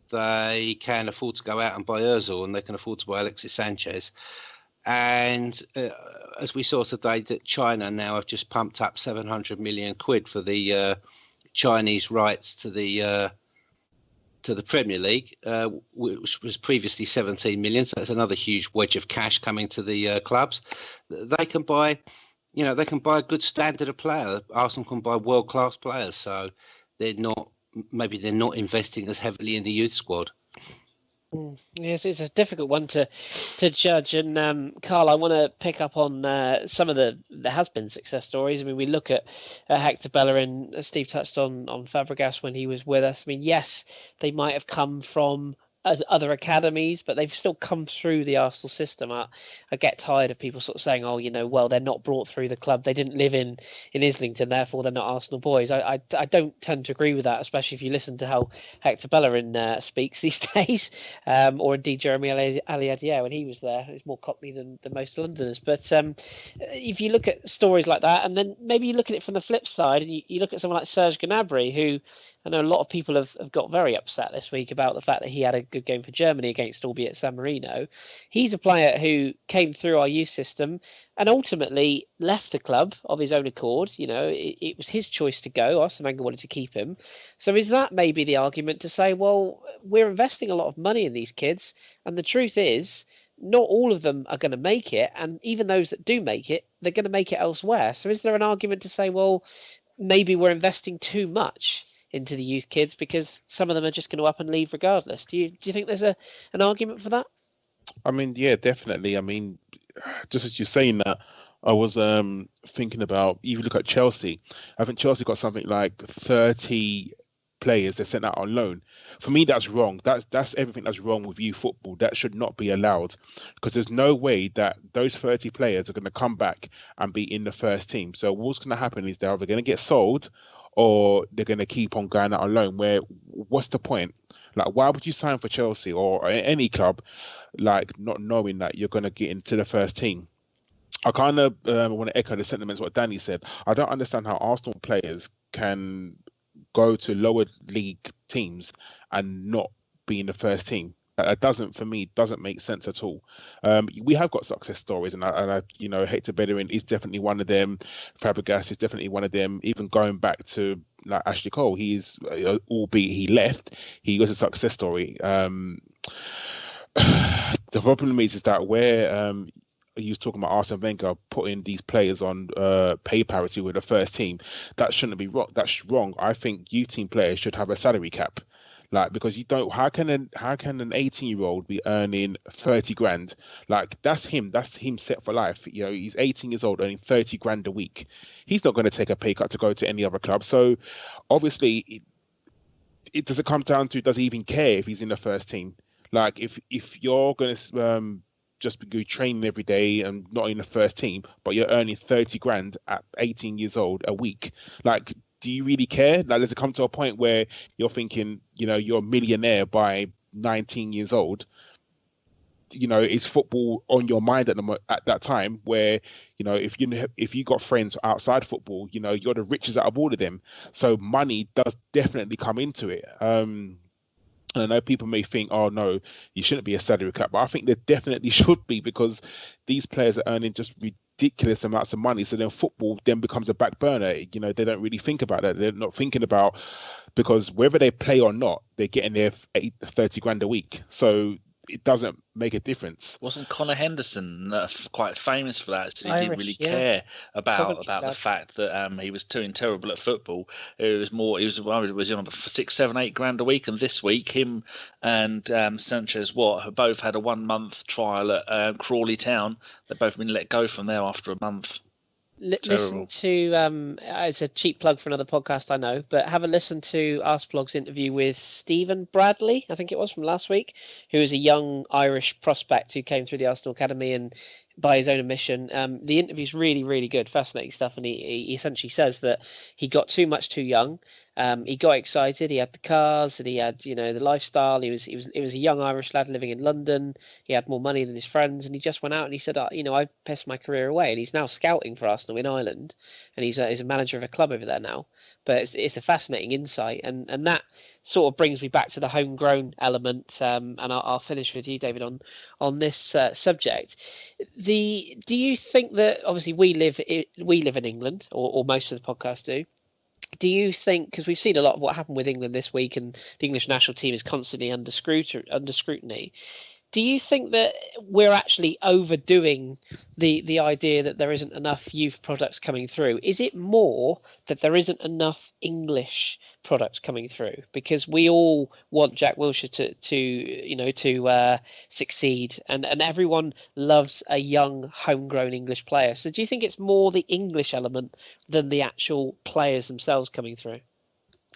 They can afford to go out and buy Ozil, and they can afford to buy Alexis Sanchez. And as we saw today, that China now have just pumped up 700 million quid for the Chinese rights to the Premier League, which was previously 17 million. So that's another huge wedge of cash coming to the clubs. They can buy, they can buy a good standard of player. Arsenal can buy world-class players. So they're not investing as heavily in the youth squad. Yes, it's a difficult one to judge. And Karl, I want to pick up on some of the has-been success stories. I mean, we look at Hector Bellerin. Steve touched on Fabregas when he was with us. I mean, yes, they might have come from other academies, but they've still come through the Arsenal system. I get tired of people sort of saying, "Oh, well, they're not brought through the club. They didn't live in Islington, therefore they're not Arsenal boys." I don't tend to agree with that, especially if you listen to how Hector Bellerin speaks these days, or indeed Jeremy Aliadier when he was there. He's more Cockney than most Londoners. But if you look at stories like that, and then maybe you look at it from the flip side, and you look at someone like Serge Gnabry, who I know a lot of people have got very upset this week about the fact that he had a good game for Germany against, albeit San Marino. He's a player who came through our youth system and ultimately left the club of his own accord. It was his choice to go. Arsene Wenger wanted to keep him. So is that maybe the argument to say, well, we're investing a lot of money in these kids, and the truth is, not all of them are going to make it, and even those that do make it, they're going to make it elsewhere. So is there an argument to say, well, maybe we're investing too much into the youth kids because some of them are just going to up and leave regardless? Do you think there's an argument for that? I mean, yeah, definitely. I mean, just as you're saying that, I was thinking about, even look at Chelsea. I think Chelsea got something like 30 players they sent out on loan. For me, that's wrong. That's everything that's wrong with youth football. That should not be allowed, because there's no way that those 30 players are going to come back and be in the first team. So what's going to happen is they're either going to get sold or they're going to keep on going out on loan. What's the point? Like, why would you sign for Chelsea or any club, like, not knowing that you're going to get into the first team? I kind of want to echo the sentiments what Danny said. I don't understand how Arsenal players can go to lower league teams and not be in the first team. That doesn't make sense at all. We have got success stories, and I Hector Bellerin is definitely one of them. Fabregas is definitely one of them. Even going back to like Ashley Cole, he's albeit he left, he was a success story. The problem is that where he was talking about Arsene Wenger putting these players on pay parity with the first team, that shouldn't be wrong. That's wrong. I think youth team players should have a salary cap. Like, because you don't, how can an 18-year-old be earning 30 grand? Like, that's him set for life. He's 18 years old earning 30 grand a week. He's not going to take a pay cut to go to any other club. So obviously it doesn't come down to, does he even care if he's in the first team? Like, if you're going to just be training every day and not in the first team, but you're earning 30 grand at 18 years old a week, like, do you really care? Like, does it come to a point where you're thinking, you're a millionaire by 19 years old? Is football on your mind at that time where, if you got friends outside football, you're the richest out of all of them. So money does definitely come into it. And I know people may think, oh, no, you shouldn't be a salary cap, but I think there definitely should be, because these players are earning just ridiculous amounts of money. So then football then becomes a back burner. They don't really think about that. They're not thinking about, because whether they play or not, they're getting their 30 grand a week. So it doesn't make a difference. Wasn't Connor Henderson quite famous for that? So he Irish, didn't really yeah. care about Coventry the fact that he was doing terrible at football. It was more. He was on 6, 7, 8 grand a week, and this week him and Sanchez have both had a 1 month trial at Crawley Town. They've both been let go from there after a month. Listen to it's a cheap plug for another podcast, I know, but have a listen to Arsblog's interview with Stephen Bradley, I think it was, from last week, who is a young Irish prospect who came through the Arsenal Academy and by his own admission. The interview's really, really good, fascinating stuff, and he essentially says that he got too much too young. He got excited. He had the cars, and he had the lifestyle. He was a young Irish lad living in London. He had more money than his friends, and he just went out and he said, I pissed my career away. And he's now scouting for Arsenal in Ireland, and he's a manager of a club over there now. But it's a fascinating insight, and that sort of brings me back to the homegrown element. And I'll finish with you, David, on this subject. Do you think that, obviously we live in England, or most of the podcast do? Do you think, because we've seen a lot of what happened with England this week, and the English national team is constantly under scrutiny, do you think that we're actually overdoing the idea that there isn't enough youth products coming through? Is it more that there isn't enough English products coming through? Because we all want Jack Wilshere to succeed, and everyone loves a young homegrown English player. So do you think it's more the English element than the actual players themselves coming through?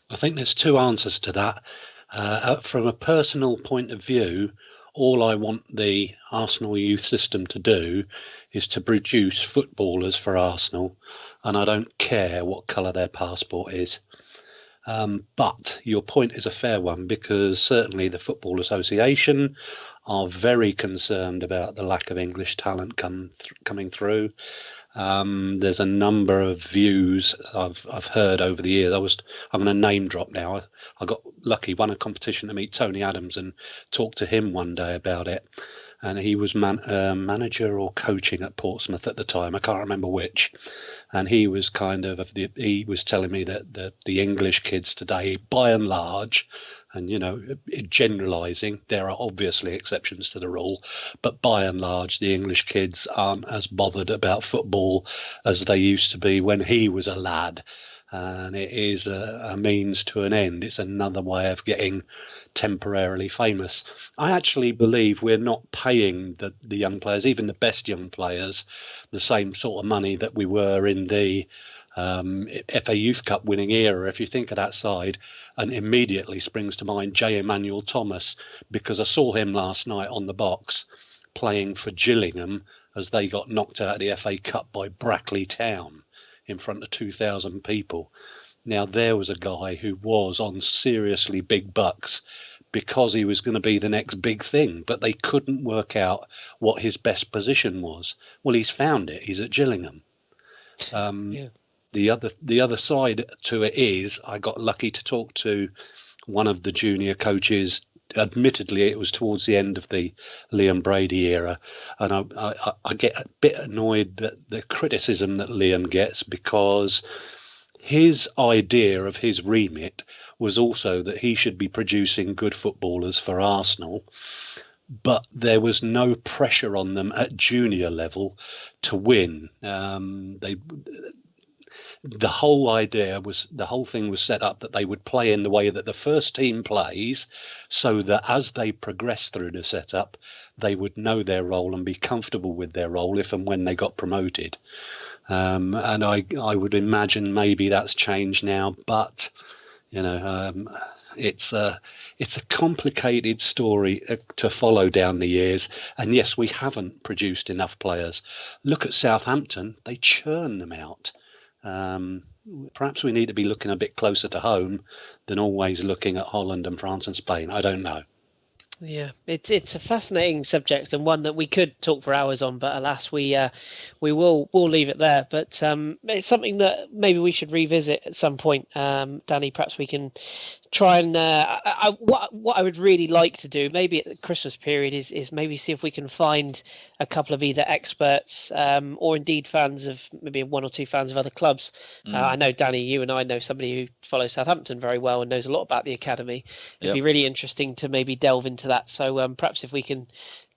I think there's two answers to that. From a personal point of view, all I want the Arsenal youth system to do is to produce footballers for Arsenal, and I don't care what colour their passport is. But your point is a fair one, because certainly the Football Association are very concerned about the lack of English talent coming through. There's a number of views I've heard over the years. I'm going to name drop now. I got lucky, won a competition to meet Tony Adams and talk to him one day about it. And he was manager or coaching at Portsmouth at the time. I can't remember which. And he was he was telling me that the English kids today, by and large, and generalising, there are obviously exceptions to the rule, but by and large, the English kids aren't as bothered about football as they used to be when he was a lad. And it is a means to an end. It's another way of getting temporarily famous. I actually believe we're not paying the young players, even the best young players, the same sort of money that we were in the FA Youth Cup winning era. If you think of that side, and immediately springs to mind J. Emmanuel Thomas, because I saw him last night on the box playing for Gillingham as they got knocked out of the FA Cup by Brackley Town in front of 2,000 people. Now, there was a guy who was on seriously big bucks because he was going to be the next big thing, but they couldn't work out what his best position was. Well, he's found it. He's at Gillingham. Yeah. The other side to it is I got lucky to talk to one of the junior coaches. Admittedly, it was towards the end of the Liam Brady era, and I get a bit annoyed at the criticism that Liam gets, because his idea of his remit was also that he should be producing good footballers for Arsenal, but there was no pressure on them at junior level to win. The whole thing was set up that they would play in the way that the first team plays, so that as they progress through the setup, they would know their role and be comfortable with their role if and when they got promoted. And I would imagine maybe that's changed now, but it's a complicated story to follow down the years. And yes, we haven't produced enough players. Look at Southampton; they churn them out. perhaps we need to be looking a bit closer to home than always looking at Holland and France and Spain. I don't know. Yeah, it's a fascinating subject and one that we could talk for hours on, but alas, we'll leave it there. But it's something that maybe we should revisit at some point. Danny, perhaps we can try and what I would really like to do, maybe at the Christmas period, is maybe see if we can find a couple of either experts or indeed fans of maybe one or two fans of other clubs. I know, Danny, you and I know somebody who follows Southampton very well and knows a lot about the academy. It'd be really interesting to maybe delve into that. So perhaps if we can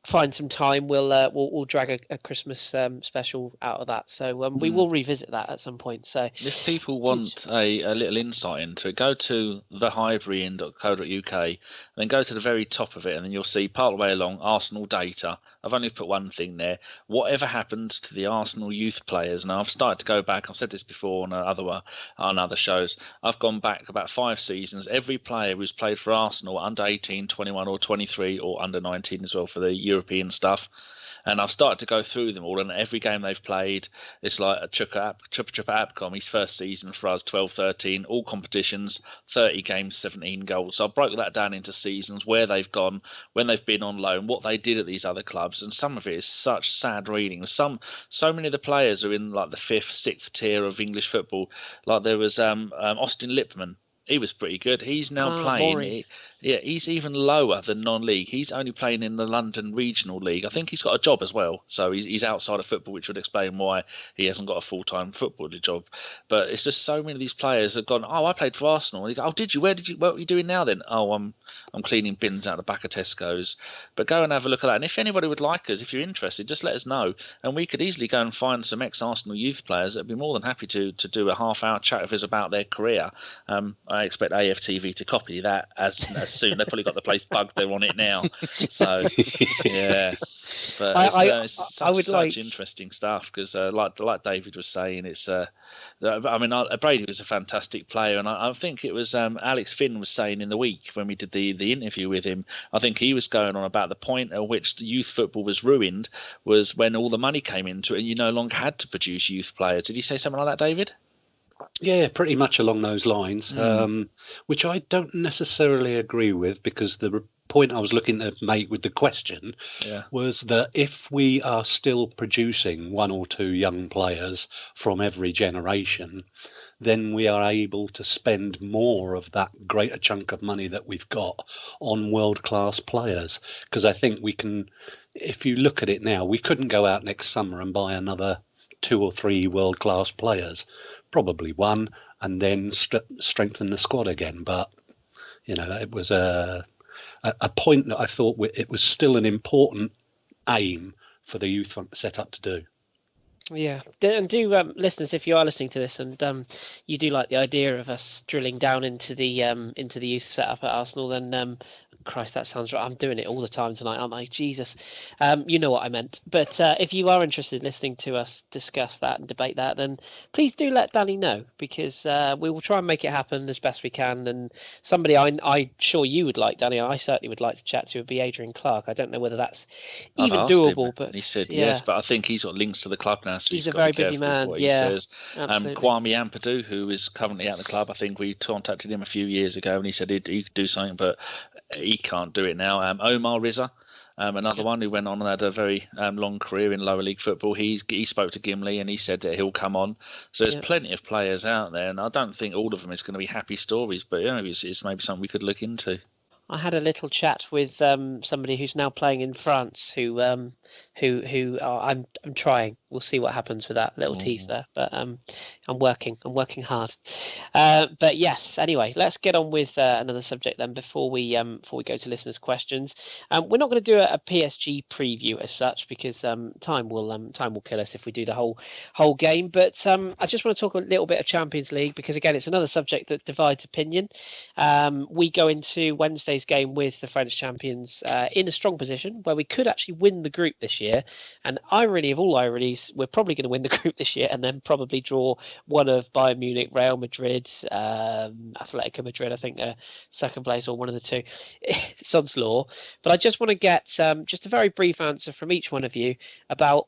find some time, we'll drag a Christmas special out of that. So we will revisit that at some point. So if people want a little insight into it, go to thehighbury.co.uk, then go to the very top of it, and then you'll see part of the way along Arsenal data. I've only put one thing there. Whatever happened to the Arsenal youth players? Now, I've started to go back. I've said this before on other shows. I've gone back about 5 seasons. Every player who's played for Arsenal under 18, 21 or 23 or under 19 as well for the European stuff. And I've started to go through them all, and every game they've played, it's like a Chupa Apcom, his first season for us, 12-13, all competitions, 30 games, 17 goals. So I broke that down into seasons, where they've gone, when they've been on loan, what they did at these other clubs, and some of it is such sad reading. So many of the players are in like the 5th, 6th tier of English football. Like there was Austin Lipman. He was pretty good. He's now playing. He's even lower than non-league. He's only playing in the London Regional League. I think he's got a job as well. So he's outside of football, which would explain why he hasn't got a full-time football job. But it's just so many of these players have gone, I played for Arsenal. And you go, oh, did you? What were you doing now then? Oh, I'm cleaning bins out the back of Tesco's. But go and have a look at that. And if anybody would like us, if you're interested, just let us know. And we could easily go and find some ex-Arsenal youth players that'd be more than happy to do a half-hour chat with us about their career. I expect AFTV to copy that as soon. They've probably got the place bugged. They're on it now. So, yeah. But it's such interesting stuff because, like David was saying, it's. Brady was a fantastic player, and I think it was Alex Finn was saying in the week when we did the interview with him. I think he was going on about the point at which the youth football was ruined was when all the money came into it, and you no longer had to produce youth players. Did he say something like that, David? Yeah, pretty much along those lines, which I don't necessarily agree with, because the point I was looking to make with the question was that if we are still producing 1 or 2 young players from every generation, then we are able to spend more of that greater chunk of money that we've got on world-class players. Because I think we can, if you look at it now, we couldn't go out next summer and buy another 2 or 3 world-class players, probably 1, and then strengthen the squad again. But it was a point that I thought it was still an important aim for the youth set up to do. Yeah, and do listeners, if you are listening to this and you do like the idea of us drilling down into the youth setup at Arsenal, then Christ, that sounds right. I'm doing it all the time tonight, aren't I? Jesus. You know what I meant. But if you are interested in listening to us discuss that and debate that, then please do let Danny know, because we will try and make it happen as best we can. And somebody I'm sure you would like, Danny, I certainly would like to chat to would be Adrian Clark. I don't know whether that's even doable. But he said yes, but I think he's got links to the club now. So he's a very busy man. Yeah, he says. Kwame Ampadu, who is currently at the club, I think we contacted him a few years ago and he said he could do something, but he can't do it now. Omar Rizza, another one who went on and had a very long career in lower league football. He spoke to Gimli and he said that he'll come on. So there's plenty of players out there, and I don't think all of them is going to be happy stories, but it's maybe something we could look into. I had a little chat with somebody who's now playing in France who I'm trying. We'll see what happens with that little tease there, but I'm working hard. But yes, anyway, let's get on with another subject then before we go to listeners' questions. We're not going to do a PSG preview as such, because time will kill us if we do the whole game. But I just want to talk a little bit of Champions League, because again, it's another subject that divides opinion. We go into Wednesday's game with the French champions in a strong position where we could actually win the group this year, and irony of all ironies, we're probably going to win the group this year and then probably draw one of Bayern Munich, Real Madrid, Atletico Madrid, I think second place, or one of the two. Sod's law. But I just want to get just a very brief answer from each one of you about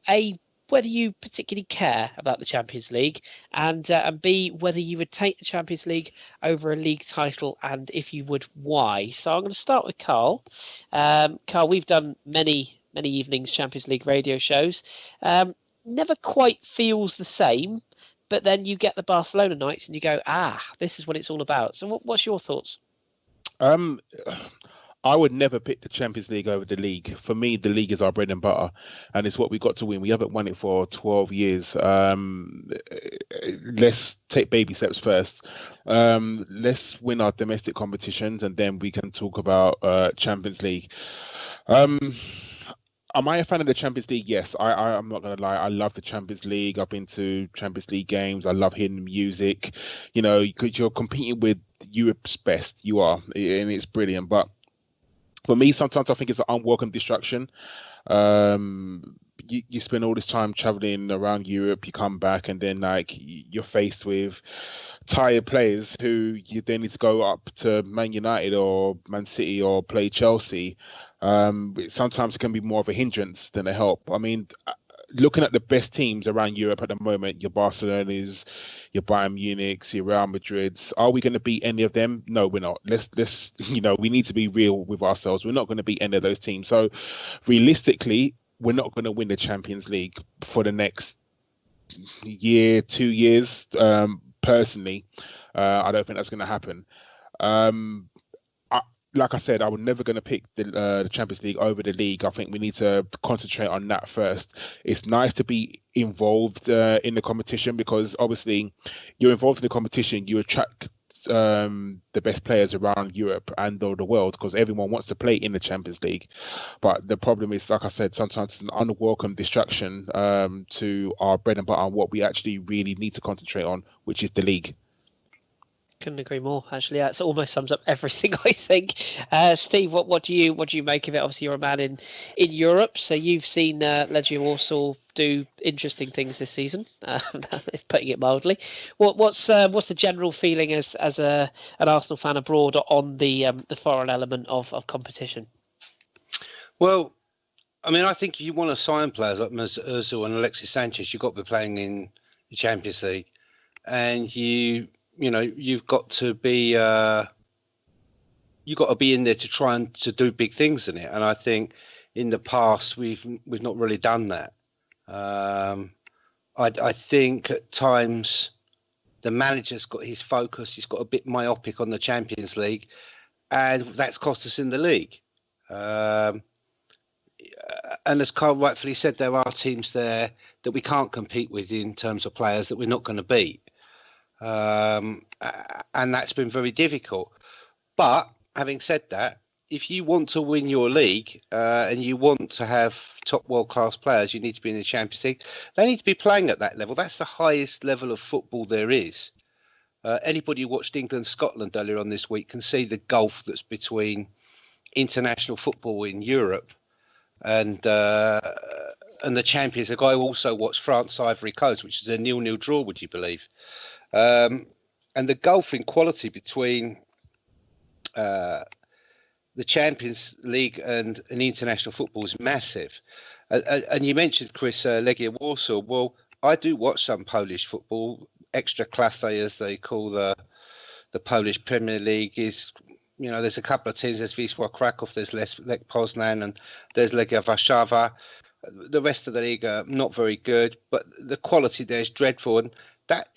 whether you particularly care about the Champions League, and B, whether you would take the Champions League over a league title, and if you would, why. So I'm going to start with Karl. Karl, we've done many evenings Champions League radio shows. Never quite feels the same, but then you get the Barcelona nights and you go, this is what it's all about. So what's your thoughts? I would never pick the Champions League over the league. For me, the league is our bread and butter, and it's what we've got to win. We haven't won it for 12 years. Let's take baby steps first. Let's win our domestic competitions, and then we can talk about Champions League. Am I a fan of the Champions League? Yes, I'm not going to lie. I love the Champions League. I've been to Champions League games. I love hearing the music, because you're competing with Europe's best. You are, and it's brilliant. But for me, sometimes I think it's an unwelcome distraction. You spend all this time traveling around Europe, you come back, and then you're faced with tired players who you then need to go up to Man United or Man City or play Chelsea. Sometimes it can be more of a hindrance than a help. I mean, looking at the best teams around Europe at the moment, your Barcelona's, your Bayern Munich's, your Real Madrid's, are we going to beat any of them? No, we're not. Let's we need to be real with ourselves. We're not going to beat any of those teams. So realistically, we're not going to win the Champions League for the next year, 2 years. Personally, I don't think that's going to happen. Like I said, I was never going to pick the Champions League over the league. I think we need to concentrate on that first. It's nice to be involved in the competition, because obviously you're involved in the competition, you attract the best players around Europe and the world, because everyone wants to play in the Champions League. But the problem is, like I said, sometimes it's an unwelcome distraction to our bread and butter and what we actually really need to concentrate on, which is the league. Couldn't agree more. Actually, it almost sums up everything, I think. Steve, what do you make of it? Obviously, you're a man in Europe, so you've seen Legia Warsaw do interesting things this season, putting it mildly. What's the general feeling as an Arsenal fan abroad on the foreign element of competition? Well, I mean, I think if you want to sign players like Mesut Ozil and Alexis Sanchez, you've got to be playing in the Champions League, and you've got to be in there to try and to do big things in it. And I think in the past we've not really done that. I think at times the manager's got his focus. He's got a bit myopic on the Champions League, and that's cost us in the league. And as Karl rightfully said, there are teams there that we can't compete with in terms of players that we're not going to beat. And that's been very difficult. But having said that, if you want to win your league and you want to have top world-class players, you need to be in the Champions League. They need to be playing at that level. That's the highest level of football there is. Anybody who watched England-Scotland earlier on this week can see the gulf that's between international football in Europe and the Champions League. I also watched France-Ivory Coast, which is a 0-0 draw, would you believe? And the gulf in quality between the Champions League and international football is massive. And you mentioned, Kris, Legia Warsaw. Well, I do watch some Polish football. Ekstraklasa, as they call the Polish Premier League, is, there's a couple of teams. There's Wisła Kraków, there's Lech Poznan, and there's Legia Warszawa. The rest of the league are not very good, but the quality there is dreadful. And that,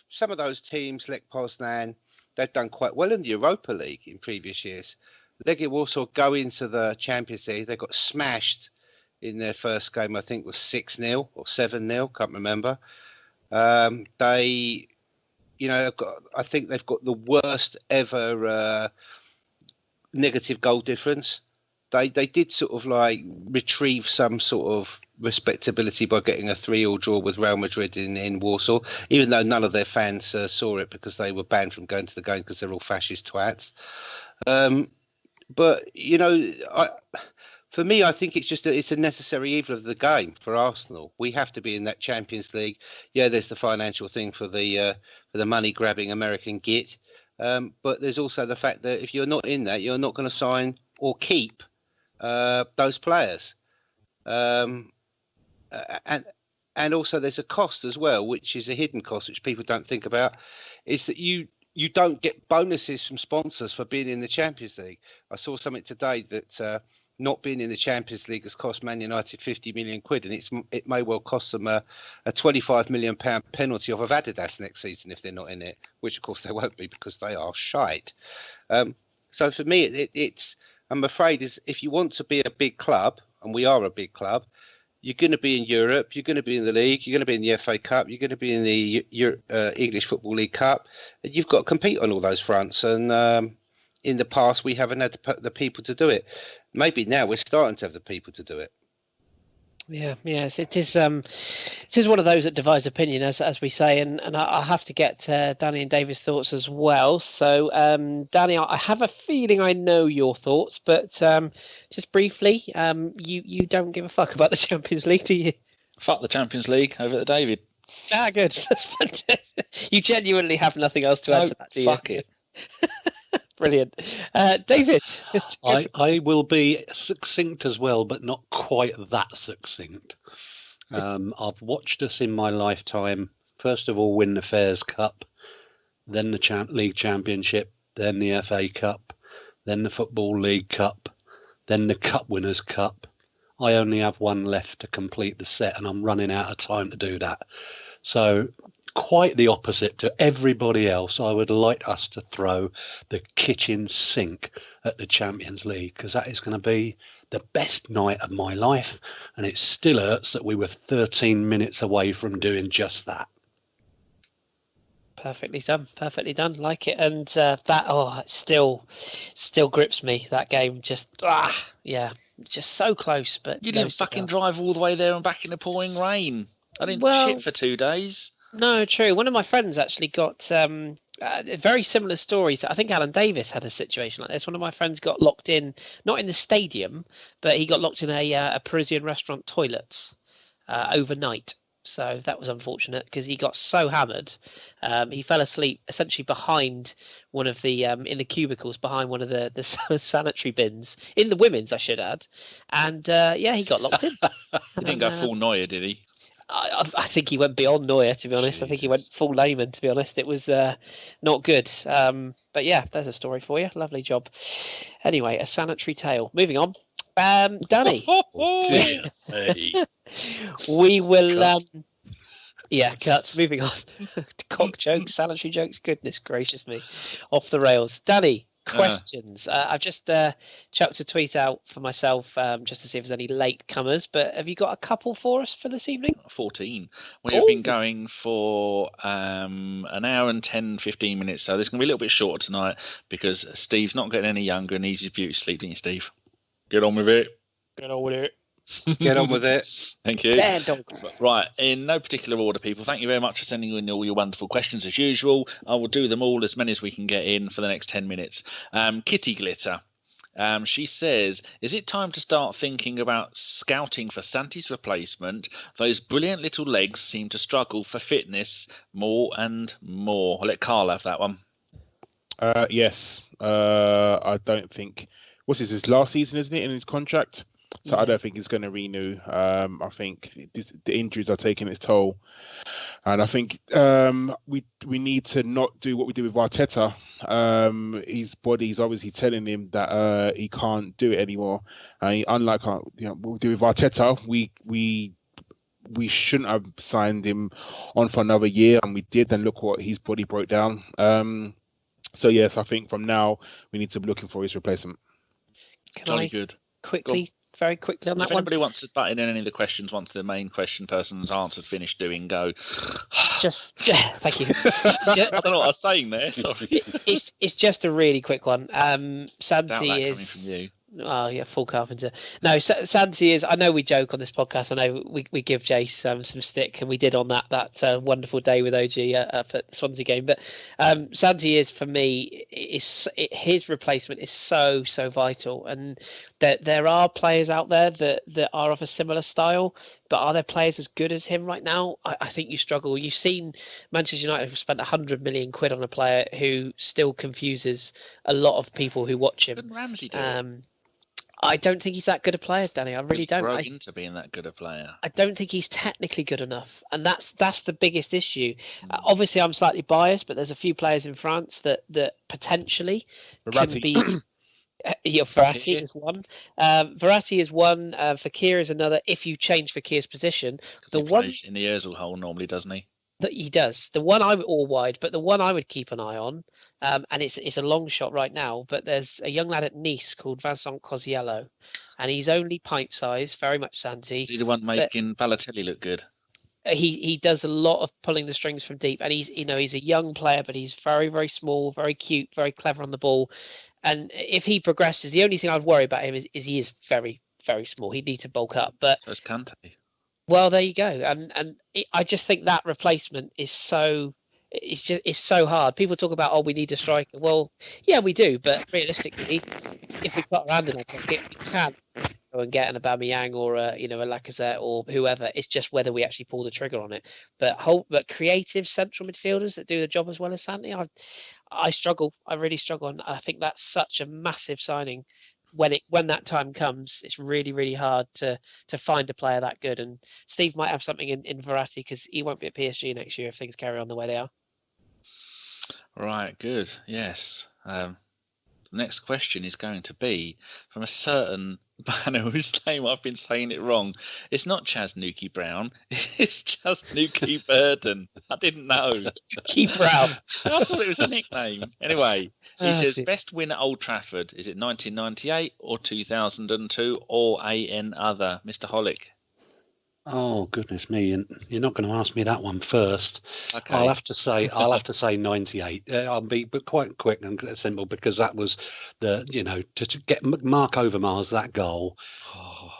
some of those teams, Lech Poznan, they've done quite well in the Europa League in previous years. Legia Warsaw go into the Champions League. They got smashed in their first game, I think, was 6-0 or 7-0, can't remember. They, I think they've got the worst ever negative goal difference. They did sort of retrieve some sort of respectability by getting a 3-3 draw with Real Madrid in Warsaw, even though none of their fans saw it because they were banned from going to the game because they're all fascist twats. But, for me, I think it's a necessary evil of the game for Arsenal. We have to be in that Champions League. Yeah, there's the financial thing for the money-grabbing American git. But there's also the fact that if you're not in that, you're not going to sign or keep those players. And and also there's a cost as well, which is a hidden cost, which people don't think about, is that you don't get bonuses from sponsors for being in the Champions League. I saw something today that not being in the Champions League has cost Man United 50 million quid, and it may well cost them a 25 million pound penalty off of Adidas next season if they're not in it, which of course they won't be because they are shite. So for me, it's I'm afraid is if you want to be a big club, and we are a big club, you're going to be in Europe, you're going to be in the league, you're going to be in the FA Cup, you're going to be in the English Football League Cup, and you've got to compete on all those fronts. And in the past, we haven't had the people to do it. Maybe now we're starting to have the people to do it. Yeah, yes, it is one of those that divides opinion, as we say, and I have to get Danny and David's thoughts as well. So, Danny, I have a feeling I know your thoughts, but just briefly, you don't give a fuck about the Champions League, do you? Fuck the Champions League over to David. Ah, good. That's fantastic. You genuinely have nothing else to add to that, do you? Fuck it. Brilliant. David? I will be succinct as well, but not quite that succinct. I've watched us in my lifetime, first of all, win the Fairs Cup, then the League Championship, then the FA Cup, then the Football League Cup, then the Cup Winners' Cup. I only have one left to complete the set, and I'm running out of time to do that. So quite the opposite to everybody else. I would like us to throw the kitchen sink at the Champions League, because that is going to be the best night of my life, and it still hurts that we were 13 minutes away from doing just that. Perfectly done. Like it. And it still grips me, that game. Just so close. But you didn't fucking drive all the way there and back in the pouring rain. I didn't shit for 2 days. No, true. One of my friends actually got a very similar story. I think Alan Davis had a situation like this. One of my friends got locked in, not in the stadium, but he got locked in a Parisian restaurant toilets overnight. So that was unfortunate because he got so hammered. He fell asleep essentially behind one of the in the cubicles behind one of the sanitary bins in the women's, I should add. And he got locked in. He didn't go full Neuer, did he? I think he went beyond Neuer, to be honest. Jesus. I think he went full Lehman, to be honest. It was not good. But yeah, there's a story for you. Lovely job. Anyway, a sanitary tale. Moving on. Danny. We will... cuts. Moving on. Cock jokes, sanitary jokes. Goodness gracious me. Off the rails. Danny. Questions. I've just chucked a tweet out for myself just to see if there's any late comers, but have you got a couple for us for this evening? 14. We have been going for an hour and 10-15 minutes, so this is going to be a little bit shorter tonight because Steve's not getting any younger and needs his beauty sleep, didn't you, Steve? Get on with it. Get on with it. Get on with it. Thank you. Yeah, dog. Right, in no particular order, people. Thank you very much for sending in all your wonderful questions as usual. I will do them all, as many as we can get in for the next 10 minutes. Kitty Glitter. She says, is it time to start thinking about scouting for Santi's replacement? Those brilliant little legs seem to struggle for fitness more and more. I'll let Karl have that one. Yes. I don't think... What's his last season, isn't it, in his contract? So I don't think he's going to renew. I think the injuries are taking its toll, and I think we need to not do what we did with Arteta. His body's obviously telling him that he can't do it anymore. Unlike what we do with Arteta, we shouldn't have signed him on for another year, and we did. And look what his body broke down. So yes, I think from now we need to be looking for his replacement. Jolly good. Very quickly on that one. If anybody wants to butt in any of the questions once the main question person's answered, finished doing, go. Thank you. I don't know what I was saying there. Sorry. It's just a really quick one. Santi is coming from you. Oh yeah, full carpenter. No, Santi is. I know we joke on this podcast. I know we give Jace some stick, and we did on that wonderful day with OG for the Swansea game. But Santi is, for me, his replacement is so vital. And there are players out there that are of a similar style, but are there players as good as him right now? I think you struggle. You've seen Manchester United have spent 100 million quid on a player who still confuses a lot of people who watch him. Couldn't Ramsey do it? I don't think he's that good a player, Danny. I really don't. Grow into being that good a player. I don't think he's technically good enough, and that's the biggest issue. Obviously, I'm slightly biased, but there's a few players in France that potentially can be. Verratti is one. Verratti is one. Fekir is another. If you change Fekir's position, the one in the Ozil hole normally, doesn't he? That he does. The one all wide, but the one I would keep an eye on, and it's a long shot right now. But there's a young lad at Nice called Vincent Cosiello, and he's only pint size, very much Santi. Is he the one making Balotelli look good? He does a lot of pulling the strings from deep, and he's a young player, but he's very, very small, very cute, very clever on the ball. And if he progresses, the only thing I'd worry about him is he is very, very small. He'd need to bulk up. But so is Kante. Well, there you go. And I just think that replacement is so hard. People talk about, we need a striker. Well, yeah, we do. But realistically, if we've got around in our pocket, we can go and get an Aubameyang or a Lacazette or whoever. It's just whether we actually pull the trigger on it. But creative central midfielders that do the job as well as Santi, I struggle. I really struggle. And I think that's such a massive signing. When that time comes, it's really, really hard to find a player that good. And Steve might have something in Verratti because he won't be at PSG next year if things carry on the way they are. Right, good. Yes. The next question is going to be from a certain banner whose name I've been saying it wrong. It's not Chas Nuki Brown. It's just Nuki Burden. I didn't know. Nuki Brown. I thought it was a nickname. Anyway, he says, best win at Old Trafford. Is it 1998 or 2002 or other? Mr. Holick. Oh, goodness me. And you're not going to ask me that one first. Okay. I'll have to say 98. I'll be but quite quick and simple because that was to get Mark Overmars that goal,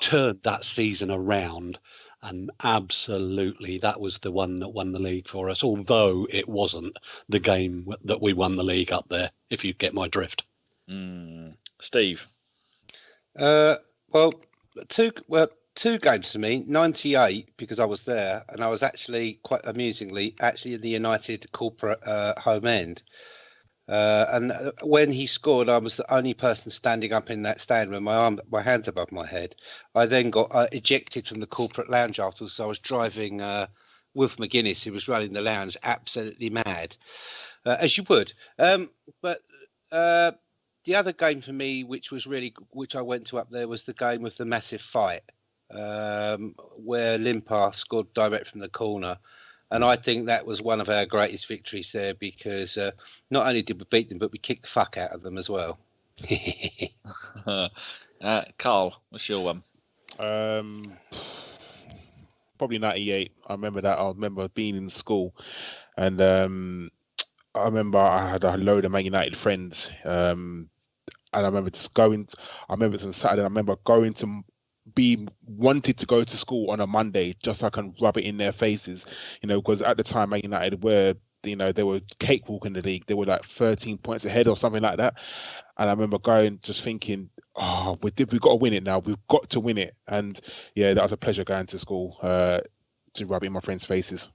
turned that season around. And absolutely, that was the one that won the league for us, although it wasn't the game that we won the league up there, if you get my drift. Steve? Two games for me. 98 because I was there, and I was actually quite amusingly in the United corporate home end. And when he scored, I was the only person standing up in that stand with my hands above my head. I then got ejected from the corporate lounge afterwards. So I was driving Wilf McGuinness, who was running the lounge, absolutely mad, as you would. But the other game for me, which I went to up there, was the game with the massive fight. Where Limpar scored direct from the corner. And I think that was one of our greatest victories there because not only did we beat them, but we kicked the fuck out of them as well. Karl, what's your one? Probably 98. I remember being in school and I remember I had a load of Man United friends. And I remember it was Saturday. I remember going to wanted to go to school on a Monday just so I can rub it in their faces, because at the time Man United were, they were cakewalk in the league. They were like 13 points ahead or something like that. And I remember going, just thinking, we've got to win it now. We've got to win it. And yeah, that was a pleasure going to school to rub it in my friends' faces.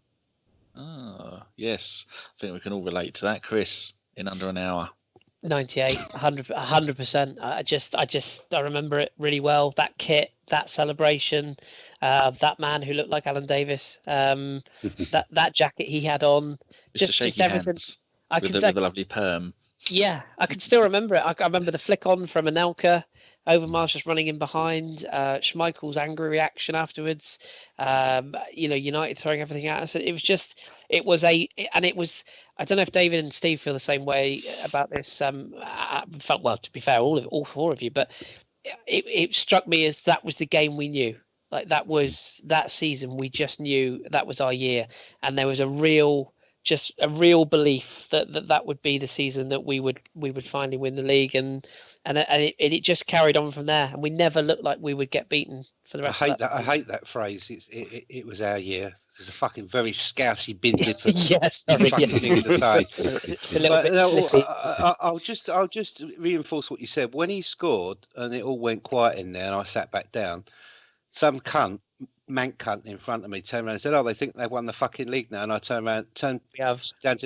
Oh, yes. I think we can all relate to that. Kris, in under an hour. 98, 100%. I remember it really well. That kit, that celebration, that man who looked like Alan Davis, that jacket he had on, just everything. With the lovely perm. Yeah, I can still remember it. I remember the flick on from Anelka, Overmars just running in behind, Schmeichel's angry reaction afterwards, United throwing everything at us. I don't know if David and Steve feel the same way about this. Well, to be fair, all four of you, but it struck me as that was the game we knew. Like that was that season. We just knew that was our year, and there was a real belief that would be the season that we would finally win the league, and it just carried on from there, and we never looked like we would get beaten for the rest. I hate that phrase. It was our year. It's a fucking very scousy bin dipper. Yes, fucking thing to say. It's a little bit slippy. I'll just reinforce what you said. When he scored and it all went quiet in there, and I sat back down, some mank cunt in front of me turned around and said, they think they've won the fucking league now. And I turned down to him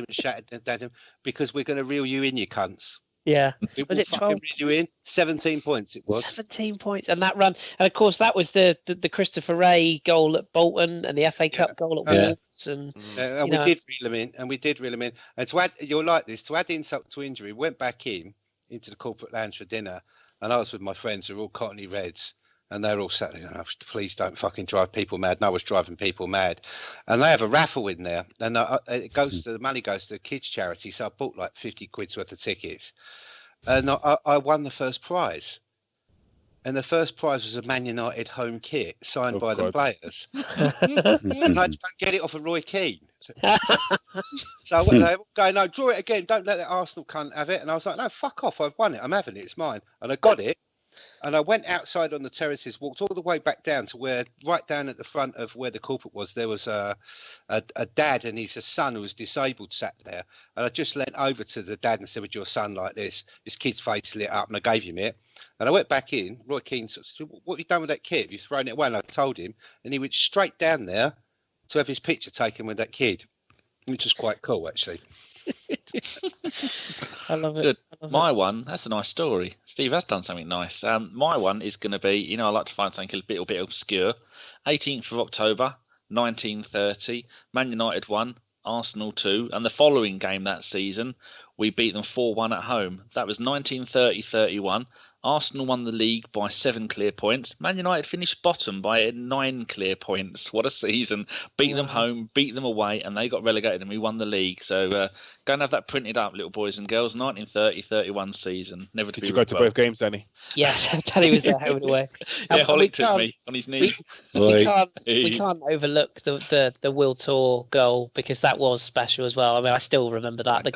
and shouted down to him, because we're going to reel you in, you cunts. Yeah. It Was will it fucking 12? read you in. 17 points it was. 17 points, and that run, and of course that was the Christopher Ray goal at Bolton and the FA Cup goal at Yeah. Wolves, and And we did reel them in, and to add, you're like this, to add insult to injury, went back into the corporate lounge for dinner, and I was with my friends who were all Cockney Reds, and they're all sat there, oh, please don't fucking drive people mad. And I was driving people mad, and they have a raffle in there, and the money goes to the kids charity. So I bought like 50 quid's worth of tickets, and I won the first prize. And the first prize was a Man United home kit signed by the players. And I just don't get it off of Roy Keane. So I went there going, no, draw it again. Don't let the Arsenal cunt have it. And I was like, no, fuck off. I've won it. I'm having it. It's mine. And I got it. And I went outside on the terraces, walked all the way back down to where, right down at the front of where the corporate was, there was a dad and his son who was disabled sat there. And I just leant over to the dad and said, with your son like this kid's face lit up, and I gave him it. And I went back in. Roy Keane sort of said, what have you done with that kid? Have you thrown it away? And I told him. And he went straight down there to have his picture taken with that kid, which was quite cool, actually. I love it. Good. My one, that's a nice story. Steve has done something nice. My one is going to be, I like to find something a little bit obscure. 18th of October, 1930, Man United 1, Arsenal 2, and the following game that season, we beat them 4-1 at home. That was 1930-31. Arsenal won the league by 7 clear points. Man United finished bottom by 9 clear points. What a season. Beat them home, beat them away, and they got relegated and we won the league. So go and have that printed up, little boys and girls. 1930-31 season. Never to Did be you go to both games, Danny? Yes, Danny was there home and away. Yeah, Holly took me on his knee. We can't overlook the Will Tour goal, because that was special as well. I mean, I still remember that. The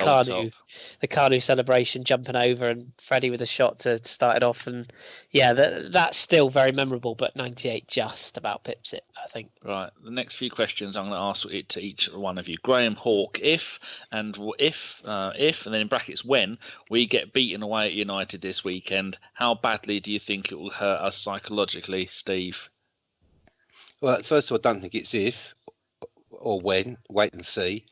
Carnu celebration, jumping over, and Freddie with a shot to start it off, and yeah, that's still very memorable. But 98 just about pips it, I think. Right, the next few questions I'm going to ask it to each one of you. Graham Hawke, if and then in brackets when we get beaten away at United this weekend, how badly do you think it will hurt us psychologically, Steve? Well, first of all, I don't think it's if or when. Wait and see.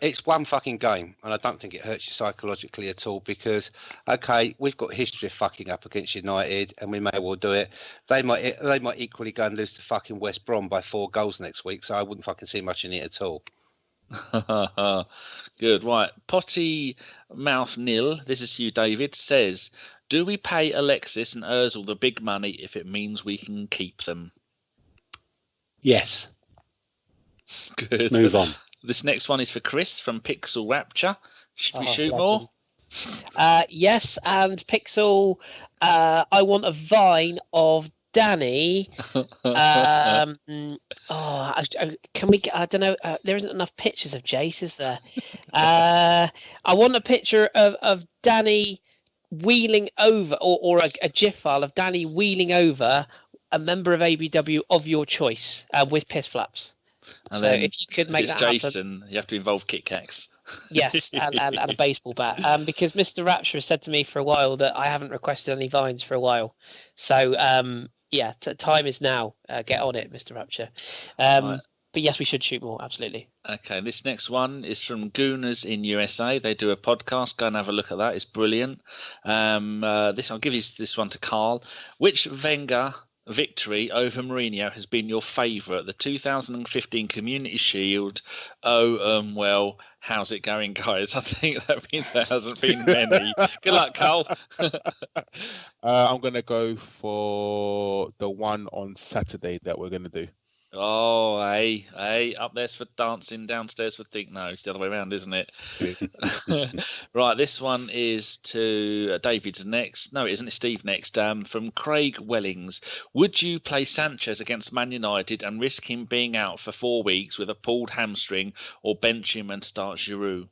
It's one fucking game, and I don't think it hurts you psychologically at all, because, okay, we've got a history of fucking up against United, and we may well do it. They might equally go and lose to fucking West Brom by 4 goals next week, so I wouldn't fucking see much in it at all. Good. Right. Potty Mouth Nil, this is you, David, says, do we pay Alexis and Ozil the big money if it means we can keep them? Yes. Good. Move on. This next one is for Kris from Pixel Rapture. Should we shoot legend. more? Yes, and Pixel, I want a vine of Danny. Can we? I don't know. There isn't enough pictures of Jace, is there? I want a picture of Danny wheeling over, or a GIF file of Danny wheeling over a member of ABW of your choice with piss flaps. And so if you could make that Jason, happen, you have to involve Kit Kats. Yes, and a baseball bat. Because Mr. Rapture has said to me for a while that I haven't requested any vines for a while. So time is now. Get on it, Mr. Rapture. Right. But yes, we should shoot more. Absolutely. Okay, this next one is from Gooners in USA. They do a podcast. Go and have a look at that. It's brilliant. I'll give you this one to Karl. Which Wenger victory over Mourinho has been your favourite? The 2015 Community Shield. Well, how's it going, guys? I think that means there hasn't been many. Good luck, Karl. I'm going to go for the one on Saturday that we're going to do. Oh, hey, up there's for dancing, downstairs for think. No, it's the other way around, isn't it? Right, this one is to David's next. No, it isn't. It's Steve next. From Craig Wellings. Would you play Sanchez against Man United and risk him being out for 4 weeks with a pulled hamstring, or bench him and start Giroud?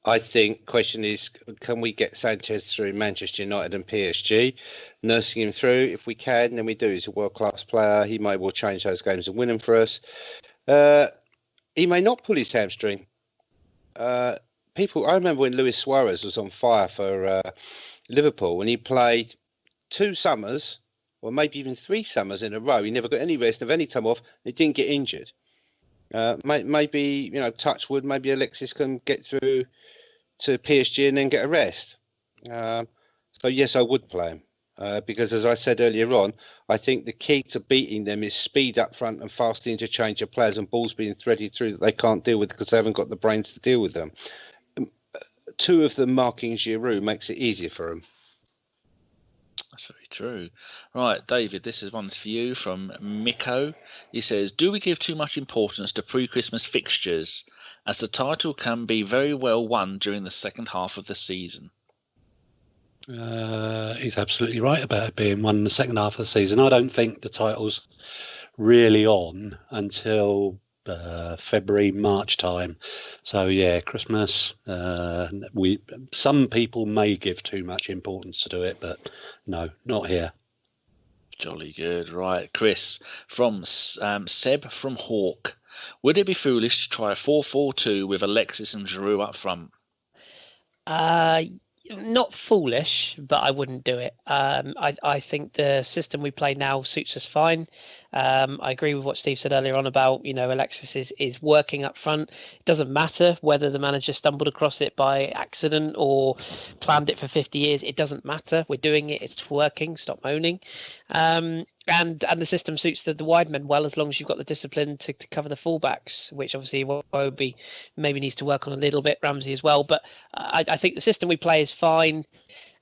I think question is, can we get Sanchez through Manchester United and PSG? Nursing him through, if we can, then we do. He's a world-class player. He may well change those games and win them for us. He may not pull his hamstring. I remember when Luis Suarez was on fire for Liverpool, and he played 2 summers, or maybe even 3 summers in a row. He never got any rest, never any time off. He didn't get injured. Maybe, touch wood, maybe Alexis can get through to PSG and then get a rest. So yes, I would play him. Because, as I said earlier on, I think the key to beating them is speed up front and fast interchange of players and balls being threaded through that they can't deal with because they haven't got the brains to deal with them. Two of them marking Giroud makes it easier for them. That's very true. Right, David, this is one for you from Miko. He says, do we give too much importance to pre-Christmas fixtures, as the title can be very well won during the second half of the season? He's absolutely right about it being won in the second half of the season. I don't think the title's really on until February, March time. So yeah, Christmas. Some people may give too much importance to it, but no, not here. Jolly good. Right, Kris from Seb from Hawk. Would it be foolish to try a 4-4-2 with Alexis and Giroud up front? Not foolish, but I wouldn't do it. I think the system we play now suits us fine. I agree with what Steve said earlier on about, Alexis is working up front. It doesn't matter whether the manager stumbled across it by accident or planned it for 50 years. It doesn't matter. We're doing it. It's working. Stop moaning. And the system suits the wide men well, as long as you've got the discipline to cover the fullbacks, which obviously Iwobi maybe needs to work on a little bit, Ramsey as well. But I think the system we play is fine.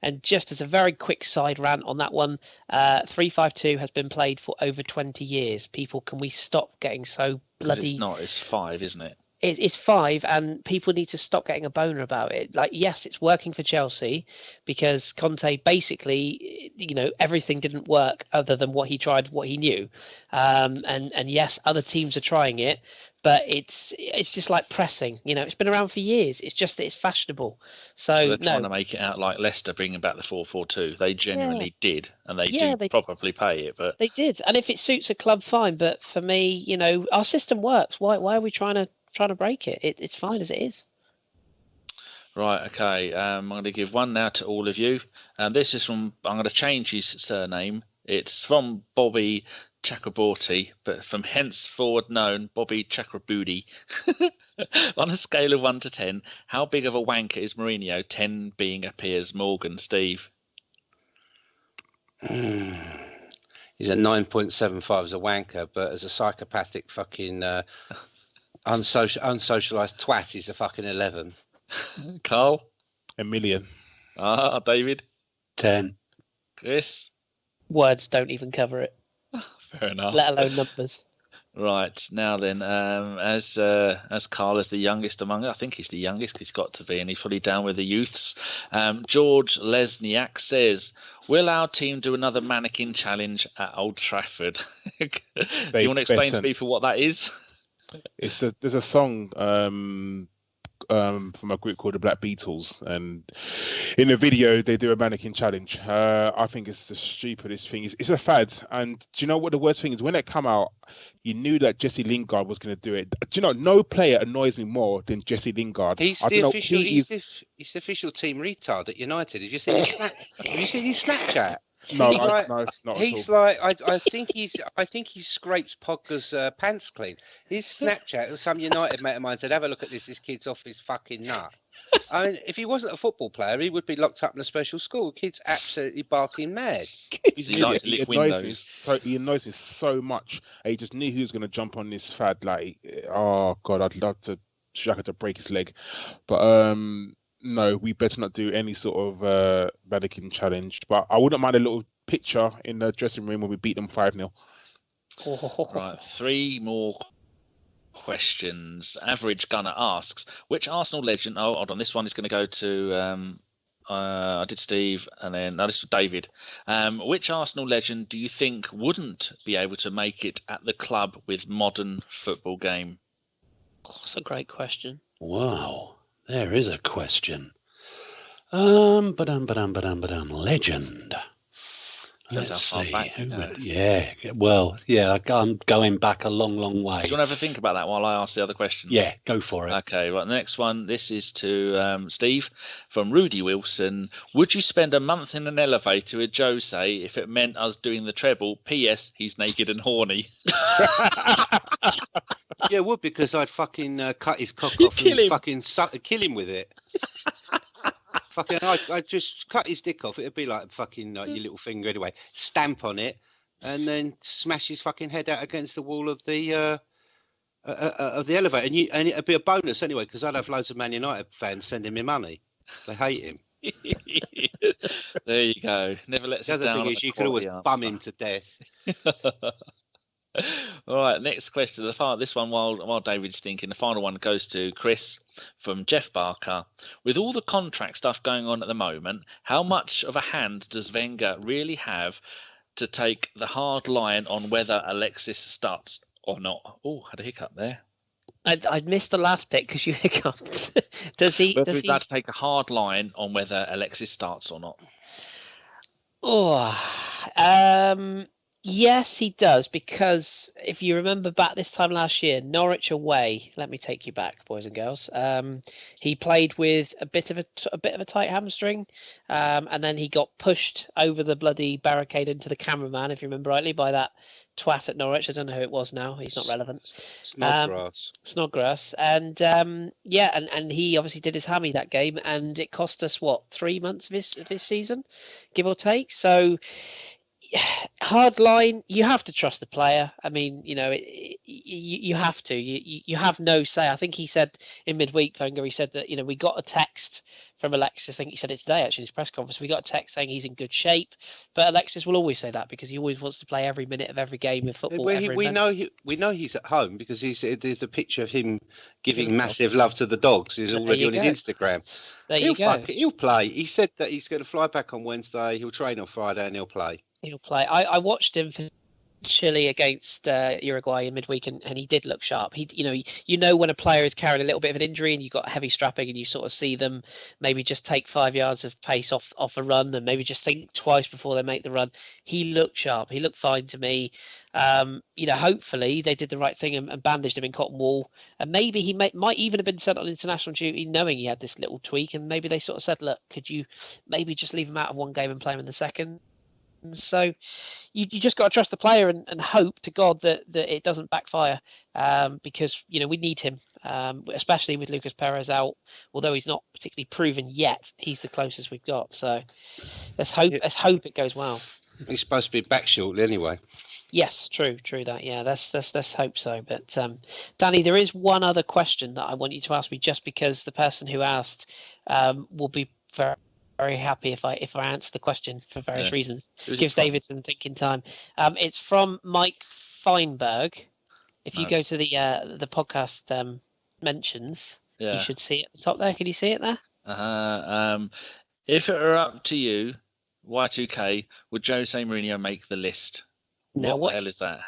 And just as a very quick side rant on that one, 3-5-2 has been played for over 20 years. People, can we stop getting so bloody... It's not, it's 5, isn't it? It's 5, and people need to stop getting a boner about it. Like, yes, it's working for Chelsea because Conte basically, everything didn't work other than what he tried, what he knew. And yes, other teams are trying it, but it's just like pressing. It's been around for years. It's just that it's fashionable. So they're trying to make it out like Leicester bringing back the 4-4-2. They genuinely did, and they probably pay it. But they did, and if it suits a club, fine. But for me, our system works. Why are we trying to break it? It's fine as it is. Right, okay. I'm going to give one now to all of you. And this is I'm going to change his surname. It's from Bobby Chakraborty, but from henceforward known Bobby Chakraborty. On a scale of 1 to 10, how big of a wanker is Mourinho? 10 being a Piers Morgan. Steve? He's a 9.75 as a wanker, but as a psychopathic fucking... unsocialized twat is a fucking 11. Karl? 1 million. David? 10. Kris? Words don't even cover it. Fair enough. Let alone numbers. Right, now then, as Karl is the youngest among I think he's the youngest, he's got to be, and he's fully down with the youths. George Lesniak says, will our team do another mannequin challenge at Old Trafford? Do you want to explain to people what that is? There's a song from a group called the Black Beatles, and in the video they do a mannequin challenge. I think it's the stupidest thing. It's a fad, and do you know what the worst thing is? When it came out, you knew that Jesse Lingard was going to do it. Do you know, no player annoys me more than Jesse Lingard. He's the official team retard at United. Have you seen his Snapchat? No, not he's at all. I think he scrapes Pogba's pants clean. His Snapchat, some United mate of mine said, "Have a look at this. This kid's off his fucking nut." I mean, if he wasn't a football player, he would be locked up in a special school. The kid's absolutely barking mad. He annoys me so much. He just knew he was going to jump on this fad. Like, oh god, I'd love to Shaka to break his leg, but no, we better not do any sort of mannequin challenge. But I wouldn't mind a little picture in the dressing room when we beat them 5-0. Right, 3 more questions. Average Gunner asks, which Arsenal legend... Oh, hold on, this one is going to go to... I did Steve, and then... No, this is David. Which Arsenal legend do you think wouldn't be able to make it at the club with modern football game? Oh, that's a great question. Wow. There is a question. Legend. Let's see. I'm going back a long, long way. Do you want to have a think about that while I ask the other question? Yeah, go for it. Okay, well, the next one, this is to Steve from Rudy Wilson. Would you spend a month in an elevator with Jose if it meant us doing the treble? P.S. He's naked and horny. Yeah, it would, because I'd fucking cut his cock off and fucking kill him with it. Fucking, I just cut his dick off. It'd be like fucking like your little finger anyway. Stamp on it, and then smash his fucking head out against the wall of the elevator. And it'd be a bonus anyway, because I'd have loads of Man United fans sending me money. They hate him. There you go. Never lets The us other down. thing is, you could always bum him to death. All right, next question. This one, while David's thinking, the final one goes to Kris from Jeff Barker. With all the contract stuff going on at the moment, how much of a hand does Wenger really have to take the hard line on whether Alexis starts or not? Oh, had a hiccup there. I missed the last bit because you hiccuped. Does he? Whether he's allowed to take a hard line on whether Alexis starts or not? Oh, yes, he does. Because if you remember back this time last year, Norwich away. Let me take you back, boys and girls. He played with a bit of a tight hamstring, and then he got pushed over the bloody barricade into the cameraman, if you remember rightly, by that twat at Norwich. I don't know who it was now. He's not relevant. Snodgrass. And and he obviously did his hammy that game, and it cost us 3 months of his season, give or take. So hard line, you have to trust the player. I mean, you have to. You have no say. I think he said in midweek, Wenger, he said that we got a text from Alexis. I think he said it today actually in his press conference. We got a text saying he's in good shape, but Alexis will always say that because he always wants to play every minute of every game of football. We know he's at home because there's a picture of him giving massive love to the dogs. He's already on his Instagram. He'll play. He said that he's going to fly back on Wednesday. He'll train on Friday and he'll play. He'll play. I watched him for Chile against Uruguay in midweek, and he did look sharp. You know when a player is carrying a little bit of an injury and you've got heavy strapping, and you sort of see them maybe just take 5 yards of pace off a run, and maybe just think twice before they make the run. He looked sharp. He looked fine to me. Hopefully they did the right thing and bandaged him in cotton wool, and maybe he might even have been sent on international duty knowing he had this little tweak, and maybe they sort of said, look, could you maybe just leave him out of one game and play him in the second? So you just got to trust the player and hope to God that it doesn't backfire, because we need him, especially with Lucas Perez out. Although he's not particularly proven yet, he's the closest we've got. So let's hope it goes well. He's supposed to be back shortly anyway. Yes, true that. Yeah, let's hope so. But Danny, there is one other question that I want you to ask me, just because the person who asked will be very happy if I answer the question for various reasons. Gives David some thinking time. It's from Mike Feinberg. If you go to the podcast mentions, you should see it at the top there. Can you see it there? If it were up to you, Y2K, would Jose Mourinho make the list? No, what the hell is that?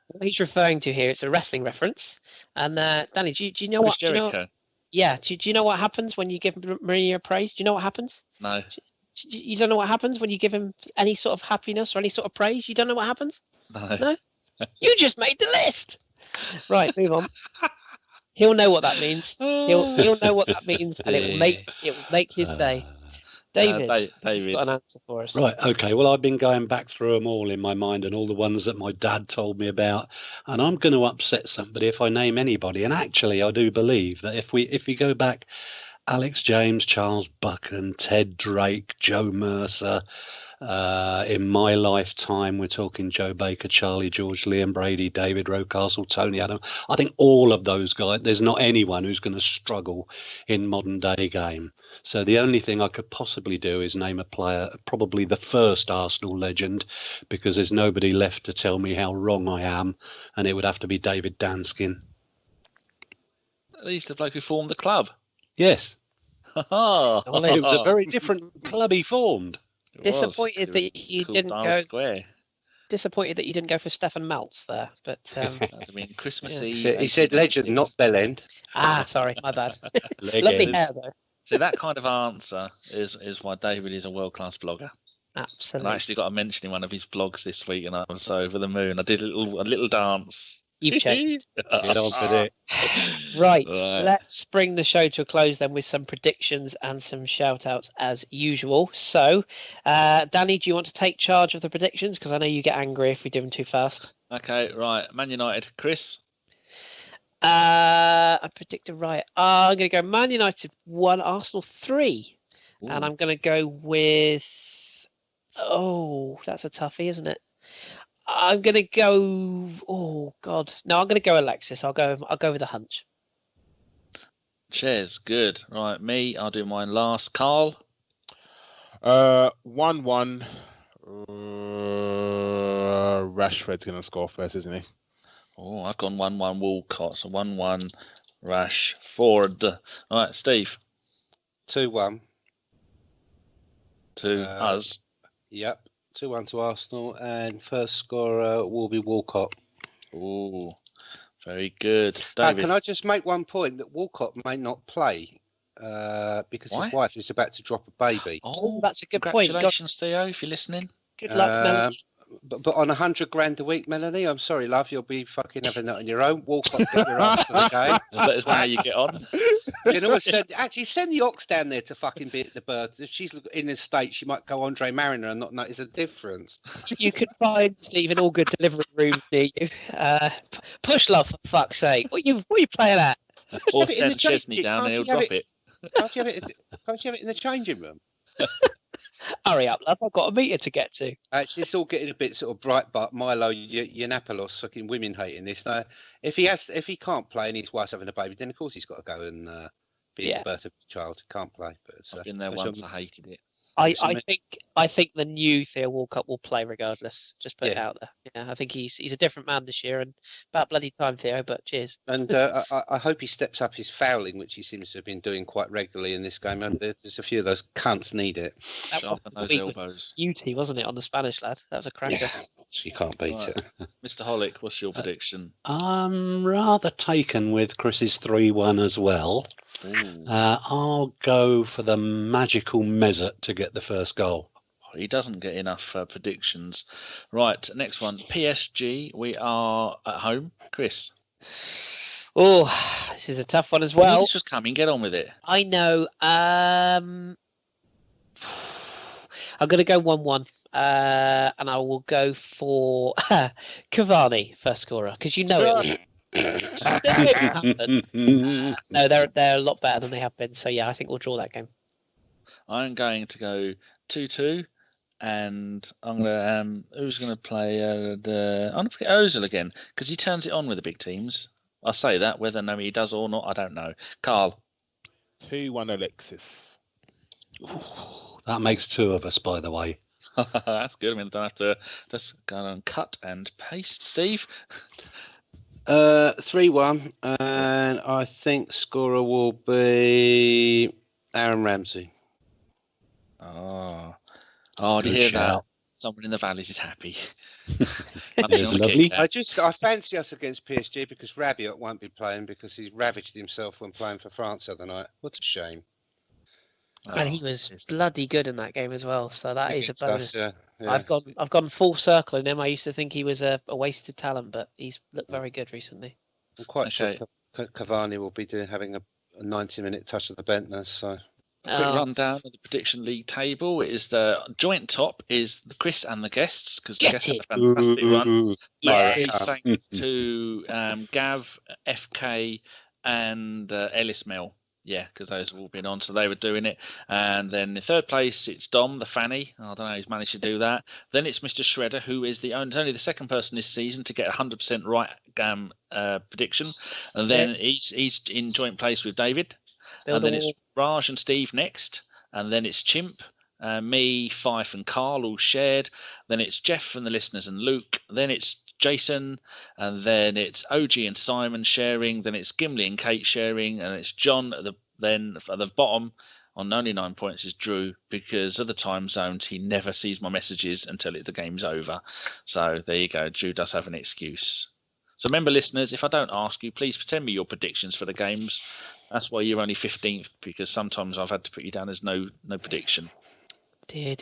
What he's referring to here, it's a wrestling reference. And Danny, do you know what? Jericho. Yeah. Do you know what happens when you give Mourinho praise? Do you know what happens? No. You don't know what happens when you give him any sort of happiness or any sort of praise? You don't know what happens? No. You just made the list. Right, move on. He'll know what that means. He'll know what that means, and it will make his day. David, David, got an answer for us. Right, okay. Well, I've been going back through them all in my mind, and all the ones that my dad told me about, and I'm going to upset somebody if I name anybody. And actually, I do believe that if we go back, Alex James, Charles Buchan, Ted Drake, Joe Mercer, in my lifetime, we're talking Joe Baker, Charlie George, Liam Brady, David Rocastle, Tony Adam. I think all of those guys, there's not anyone who's going to struggle in modern day game. So the only thing I could possibly do is name a player, probably the first Arsenal legend, because there's nobody left to tell me how wrong I am, and it would have to be David Danskin. He's the bloke who formed the club. Yes. Well, it was a very different club he formed. Disappointed that you didn't go. Square. Disappointed that you didn't go for Stefan Maltz there, but I mean, Christmas Eve. He said legend, not Bellend. Sorry, my bad. Lovely hair though. So that kind of answer is why David is a world-class blogger. Absolutely. And I actually got a mention in one of his blogs this week, and I was so over the moon. I did a little dance. You've changed. Get on with it. Right, let's bring the show to a close then with some predictions and some shout-outs as usual. So, Danny, do you want to take charge of the predictions? Because I know you get angry if we do them too fast. Okay, right. Man United. Kris? I predicted right. I'm going to go Man United 1, Arsenal 3. And I'm going to go with. Oh, that's a toughie, isn't it? I'm going to go. Oh God, no! I'm going to go Alexis. I'll go with a hunch. Cheers, good. Right, me. I'll do mine last. Karl. 1-1. Rashford's going to score first, isn't he? Oh, I've gone 1-1 Walcott. So 1-1 Rashford. All right, Steve. 2-1. To us. Yep. 2-1 to Arsenal, and first scorer will be Walcott. Oh, very good. David. Can I just make one point that Walcott may not play because his wife is about to drop a baby. Oh, that's a good point. Congratulations, Theo, if you're listening. Good luck, Melanie. But on $100,000 a week, Melanie, I'm sorry, love, you'll be fucking having that on your own. Walcott, get your ass to the game. Let us know how you get on. You know, send the Ox down there to fucking be at the birth. If she's in the States, she might go Andre Mariner and not notice the difference. You could find Steve an all good delivery room near you. Push love, for fuck's sake. What are you playing at? Or send Chesney down and he'll drop it. Can't you have it in the changing room? Hurry up, love. I've got a meter to get to. Actually, it's all getting a bit sort of Breitbart, Milo, Yiannopoulos, fucking women hating this. Now, if he can't play and his wife's having a baby, then of course he's got to go and be at the birth of the child. Can't play. But I've been there once. I hated it. I think the new Theo Walcott will play regardless. Just put it out there. Yeah, I think he's a different man this year, and about bloody time, Theo. But cheers. And I hope he steps up his fouling, which he seems to have been doing quite regularly in this game. And there's a few of those cunts need it. Sharpen those elbows. Beauty, wasn't it, on the Spanish lad? That was a cracker. Yeah, you can't beat it. Mr. Holick, what's your prediction? I'm rather taken with Chris's 3-1 as well. I'll go for the magical Mesut to get the first goal. He doesn't get enough predictions. Right, next one. PSG. We are at home. Kris. Oh, this is a tough one as well. It's just coming. Get on with it. I know. I'm going to go 1-1. And I will go for Cavani, first scorer, because you know it. No, they're a lot better than they have been. So yeah, I think we'll draw that game. I'm going to go 2-2, and I'm gonna who's going to play? I'm going to forget Ozil again because he turns it on with the big teams. I say that whether he does or not, I don't know. Karl. 2-1 Alexis. That makes two of us, by the way. That's good. I mean, I don't have to just go and cut and paste. Steve. 3-1, and I think scorer will be Aaron Ramsey. Oh, do you hear that? Someone in the valleys is happy. Lovely. I fancy us against PSG because Rabiot won't be playing because he ravaged himself when playing for France the other night. What a shame. And he was bloody good in that game as well. So that is a bonus. Yeah. I've gone full circle in him. I used to think he was a wasted talent, but he's looked very good recently. I'm quite sure Cavani will be having a 90-minute touch of the bent. So. Quick rundown of the prediction league table is the joint top is the Kris and the guests because the guests had a fantastic run. Thanks to Gav, FK, and Ellis Mel. Yeah, because those have all been on, so they were doing it. And then in third place, it's Dom, the fanny. I don't know who's managed to do that. Then it's Mr. Shredder, who is only the second person this season to get 100% right prediction. And then he's in joint place with David. And then it's Raj and Steve next. And then it's Chimp, me, Fife, and Karl all shared. Then it's Jeff and the listeners and Luke. Then it's Jason, and then it's OG and Simon sharing, then it's Gimli and Kate sharing, and it's John then at the bottom on only 9 points is Drew, because of the time zones he never sees my messages until the game's over. So there you go, Drew does have an excuse. So remember, listeners, if I don't ask you, please send me your predictions for the games. That's why you're only 15th, because sometimes I've had to put you down as no prediction. Dear.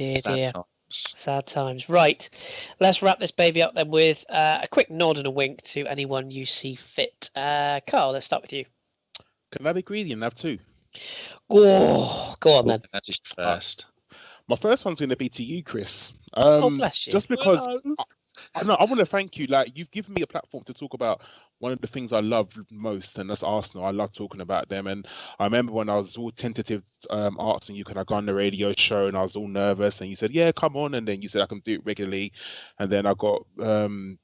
Sad times. Right, let's wrap this baby up then with a quick nod and a wink to anyone you see fit. Karl, let's start with you. Can I be greedy and have two? Oh, go on then. That's just first. My first one's going to be to you, Kris. Bless you. Just because I want to thank you. Like, you've given me a platform to talk about one of the things I love most, and that's Arsenal. I love talking about them. And I remember when I was all tentative asking you, can I go on the radio show? And I was all nervous. And you said, yeah, come on. And then you said I can do it regularly. And then I got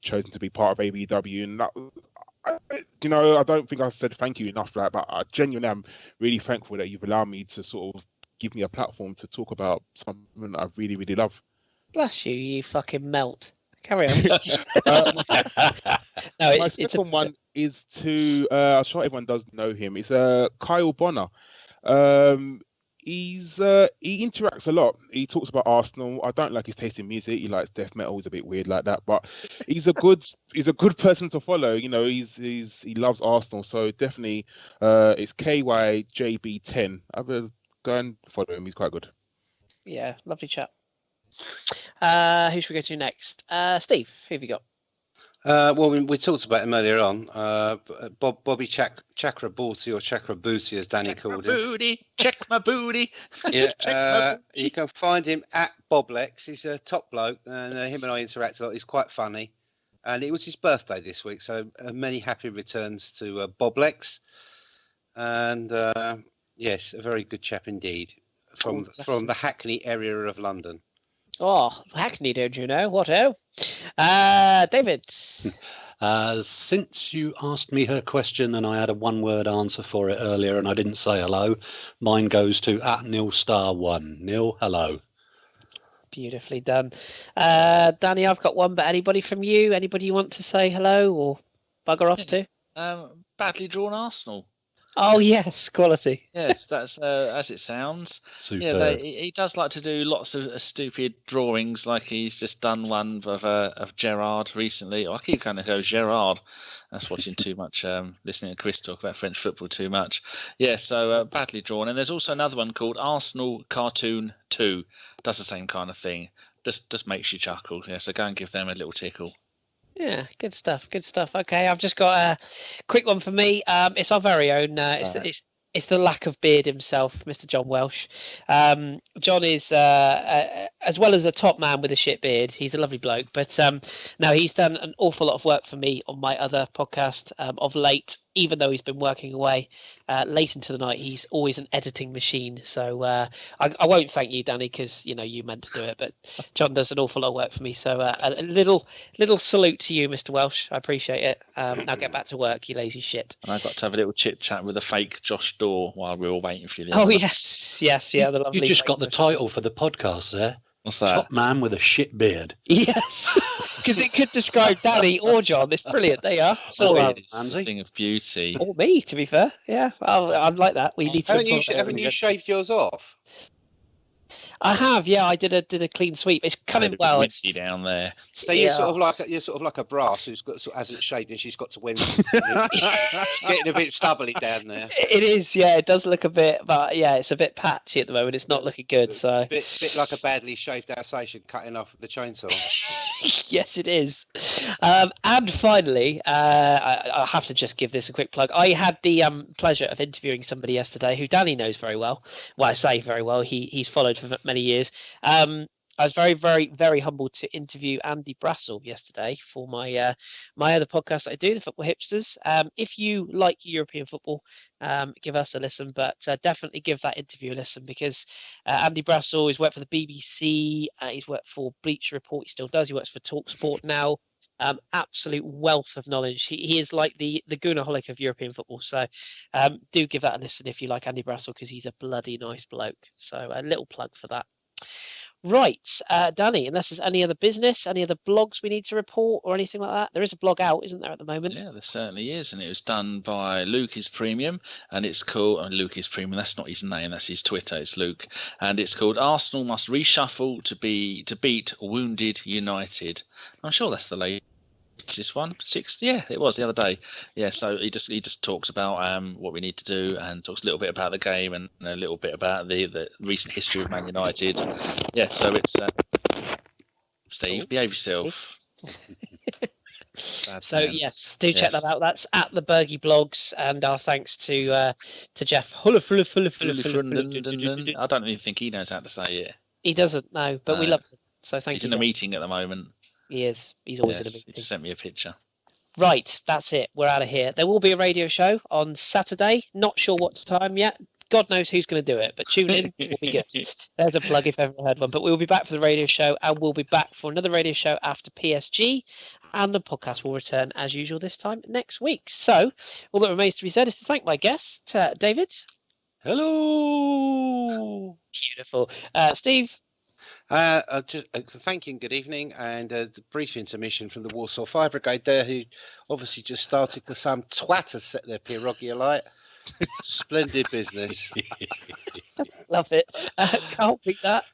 chosen to be part of ABW. And that, I don't think I said thank you enough for that, but I genuinely am really thankful that you've allowed me to sort of give me a platform to talk about something that I really, really love. Bless you, you fucking melt. Carry on. My second one is to, I'm sure everyone does know him. It's Kyle Bonner. He interacts a lot. He talks about Arsenal. I don't like his taste in music. He likes death metal. He's a bit weird like that, but he's a good person to follow. He loves Arsenal. So definitely, it's KYJB10. Go and follow him. He's quite good. Yeah, lovely chap. Who should we go to next? Steve, who have you got? Well, we talked about him earlier on. Bobby Chakraborty or Chakraborty, as Danny called him. Check my booty. Yeah, you can find him at Boblex. He's a top bloke, and him and I interact a lot. He's quite funny, and it was his birthday this week, so many happy returns to Boblex. And yes, a very good chap indeed from the Hackney area of London. Oh, Hackney, don't you know? What, David? Since you asked me her question and I had a one-word answer for it earlier and I didn't say hello, mine goes to @NilStar1. Nil, hello. Beautifully done. Danny, I've got one, but anybody from you? Anybody you want to say hello or bugger off to? Badly drawn Arsenal. Oh, yes, quality. Yes, that's as it sounds. Superb. Yeah, he does like to do lots of stupid drawings, like he's just done one of Gerard recently. I keep kind of go Gerard. That's watching too much, listening to Kris talk about French football too much. Yeah, so badly drawn. And there's also another one called Arsenal Cartoon 2. Does the same kind of thing. Just makes you chuckle. Yeah, so go and give them a little tickle. Yeah, good stuff. Good stuff. Okay, I've just got a quick one for me. It's our very own. It's the lack of beard himself, Mr. John Welsh. John is, as well as a top man with a shit beard, he's a lovely bloke. But no, he's done an awful lot of work for me on my other podcast of late. Even though he's been working away late into the night, he's always an editing machine. So I won't thank you, Danny, because you meant to do it. But John does an awful lot of work for me. So a little salute to you, Mr. Welsh. I appreciate it. Now get back to work, you lazy shit. And I got to have a little chit chat with a fake Josh Daw while we were waiting for you. Oh yes, yeah. The lovely. You just got the title for the podcast there. What's that? Top man with a shit beard. Yes, because it could describe Danny or John. It's brilliant. They are. So it's a thing of beauty. Or me, to be fair. Yeah, I'm like that. We need to. Haven't you shaved yours off? I have, yeah. I did a clean sweep. It's coming well. It's down there. So you're sort of like a brass who's hasn't shaved and she's got to win. Getting a bit stubbly down there. It is, yeah. It does look a bit, but yeah, it's a bit patchy at the moment. It's not looking good. So bit like a badly shaved Alsatian cutting off the chainsaw. Yes, it is. And finally, I have to just give this a quick plug. I had the pleasure of interviewing somebody yesterday who Danny knows very well. Well, I say very well. He's followed for many years. I was very, very, very humbled to interview Andy Brassel yesterday for my my other podcast I do, the Football Hipsters. If you like European football, give us a listen, but definitely give that interview a listen because Andy Brassel has worked for the BBC, he's worked for Bleacher Report, he still does, he works for TalkSport now. Absolute wealth of knowledge. He is like the Goonaholic of European football. So do give that a listen if you like Andy Brassel because he's a bloody nice bloke. So a little plug for that. Right, Danny, unless there's any other business, any other blogs we need to report or anything like that. There is a blog out, isn't there, at the moment? Yeah, there certainly is. And it was done by Luke is Premium. And it's called, Luke is Premium, that's not his name, that's his Twitter, it's Luke. And it's called Arsenal Must Reshuffle to Beat Wounded United. I'm sure that's the latest one. Yeah, it was the other day. Yeah, so he just talks about what we need to do and talks a little bit about the game and a little bit about the recent history of Man United. Yeah, so it's Steve, behave yourself. So yes, do check that out. That's at the Bergie Blogs, and our thanks to Jeff. I don't even think he knows how to say it. He doesn't know, but we love him. So thank you. He's in a meeting at the moment. He is. He's always in a Yes, he meeting. just sent me a picture. Right, that's it. We're out of here. There will be a radio show on Saturday. Not sure what time yet. God knows who's going to do it, but tune in. It will be good. There's a plug if ever heard one. But we'll be back for the radio show, and we'll be back for another radio show after PSG, and the podcast will return as usual this time next week. So all that remains to be said is to thank my guest, David. Hello. Beautiful. Steve. Just thank you and good evening, and a brief intermission from the Warsaw Fire Brigade there, who obviously just started because some twat has set their pierogi alight. Splendid business. Love it. Can't beat that.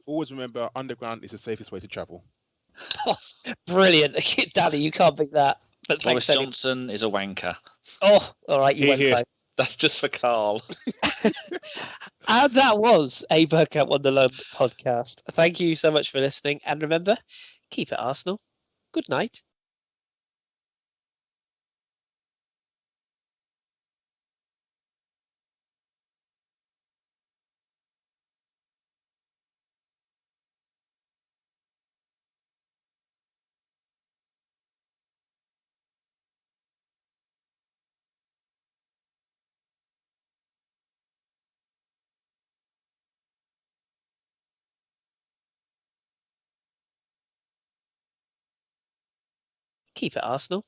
Always remember, underground is the safest way to travel. Oh, brilliant. Danny, you can't beat that. But Boris thanks, Danny. Johnson is a wanker. Oh, all right. You went Here. close. That's just for Karl. And that was a Bergkamp Wonderland podcast. Thank you so much for listening. And remember, keep it Arsenal. Good night. Keep it Arsenal.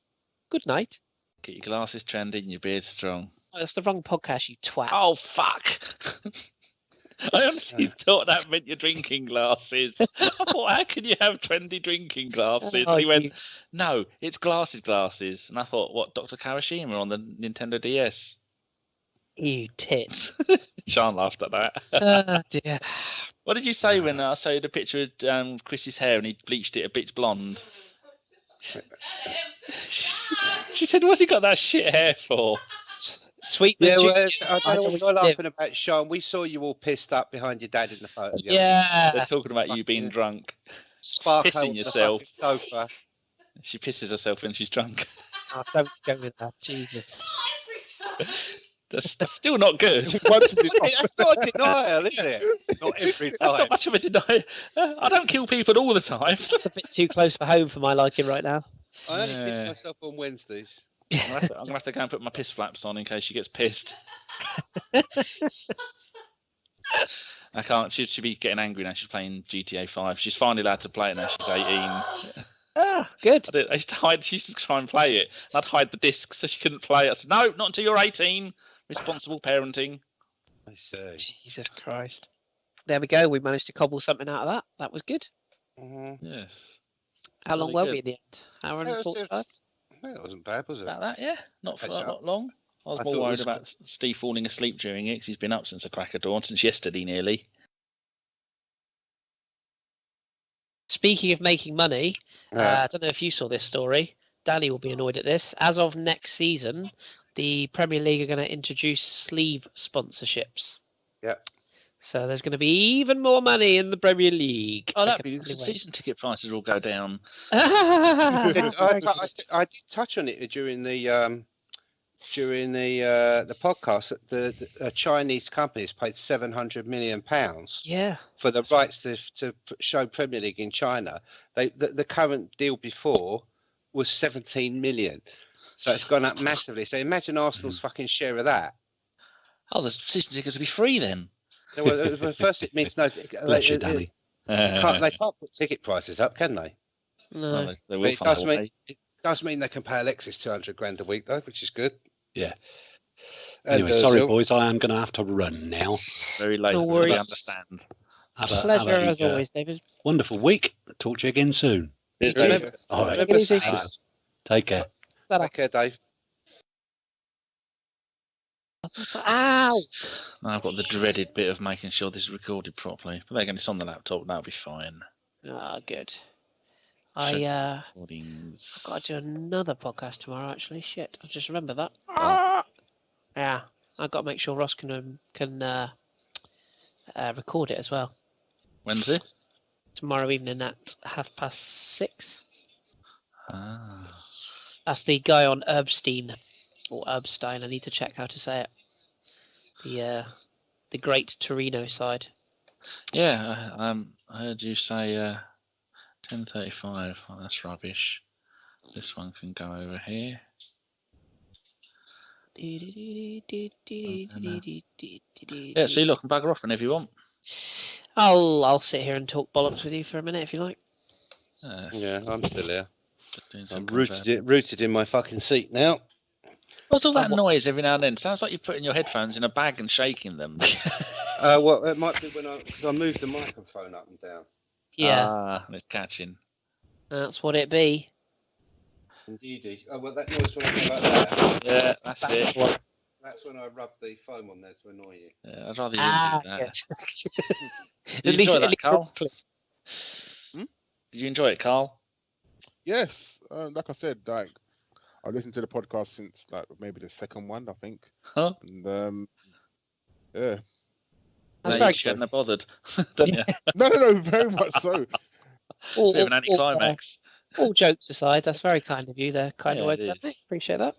Good night. Get your glasses trendy and your beard strong. Oh, that's the wrong podcast, you twat. Oh, fuck. I honestly thought that meant your drinking glasses. I thought, how can you have trendy drinking glasses? Oh, And he went, you- no, it's glasses. And I thought, what, Dr. Kawashima on the Nintendo DS? You tit. Sean laughed at that. Oh, dear. What did you say when I showed a picture of Chris's hair and he bleached it a bit blonde? She said, what's he got that shit hair for? Sweet. Yeah, with well, ginger. I don't know what we you're live. laughing about, Sean. We saw you all pissed up behind your dad in the photo. the other day. Yeah. They're talking about you being Fucking- drunk. Sparko Pissing on the yourself. fucking sofa. She pisses herself when she's drunk. Oh, don't go with that. Jesus. That's still not good. Once it's That's not a denial, is it? Not every That's time. not much of a deny. I don't kill people all the time. It's a bit too close for home for my liking right now. I only Yeah. piss myself on Wednesdays. I'm gonna have to go and put my piss flaps on in case she gets pissed. I can't. She'd be getting angry now. She's playing GTA 5. She's finally allowed to play it now. She's 18. Ah, good. I used to hide. She used to try and play it. And I'd hide the disc so she couldn't play it. I said, no, not until you're 18. Responsible parenting. I see. Jesus Christ. There we go. We managed to cobble something out of that. That was good. Mm-hmm. Yes. How long Really were we good. in the end? Hour and Yeah, it was- 45? It wasn't bad, was it? About that, yeah. Not for Catch up. not long. I was I more thought it worried was- about Steve falling asleep during it 'cause he's been up since the crack of dawn, since yesterday nearly. Speaking of making money, Yeah. I don't know if you saw this story. Danny will be annoyed at this. As of next season, the Premier League are going to introduce sleeve sponsorships. Yeah. So there's going to be even more money in the Premier League. Oh, I that'd can be hardly the wait. season ticket prices will go down. I Very good. did touch on it during the podcast. That the Chinese companies paid £700 million Yeah. for the rights to show Premier League in China. The current deal before was 17 million, so it's gone up massively. So imagine Arsenal's fucking share of that. Oh, the season tickets will be free then. Well, first it means no. Bless you, Danny. They can't put ticket prices up, can they? No. Oh, they But will it find does a mean way. they can pay Alexis 200 grand a week though, which is good. Yeah. And, Anyway, sorry, Zil- boys. I am going to have to run now. Very late. No but worries. they understand. Pleasure as always, David. Wonderful week. Talk to you again soon. Cheers, Dave, Dave. All right. Take it easy. Take care. Take care, Dave. Ow! I've got the dreaded bit of making sure this is recorded properly. But again, it's on the laptop. That'll be fine. Ah, good. Check I've recordings. got to do another podcast tomorrow. Actually, shit, I just remembered that. Oh. Yeah, I've got to make sure Ross can record it as well When's this? tomorrow evening at 6:30. Ah. That's the guy on Erbstein or Erbstein. I need to check how to say it. The Great Torino side. Yeah, I heard you say 10:35. Oh, that's rubbish. This one can go over here. Yeah, see, look, I can bugger off whenever you want. I'll sit here and talk bollocks with you for a minute if you like. Yeah, I'm still here. Doing I'm some rooted in my fucking seat now. What's all that noise every now and then? Sounds like you're putting your headphones in a bag and shaking them. Well, it might be because I moved the microphone up and down. Yeah, and it's catching. that's what it be. Indeed. Oh, well, that noise when I go like that. Yeah, that's it. That's when I rub the foam on there to annoy you. Yeah, I'd rather you didn't do that. Yes. Did you enjoy that, Karl? Hmm? Did you enjoy it, Karl? Yes, like I said, like I listened to the podcast since like maybe the second one, I think. Huh? And yeah. That's No, very you shouldn't have bothered, don't you? No, very much so. Bit of an anticlimax. All jokes aside, that's very kind of you. They're kind Yeah, words, it I think. is. Appreciate that.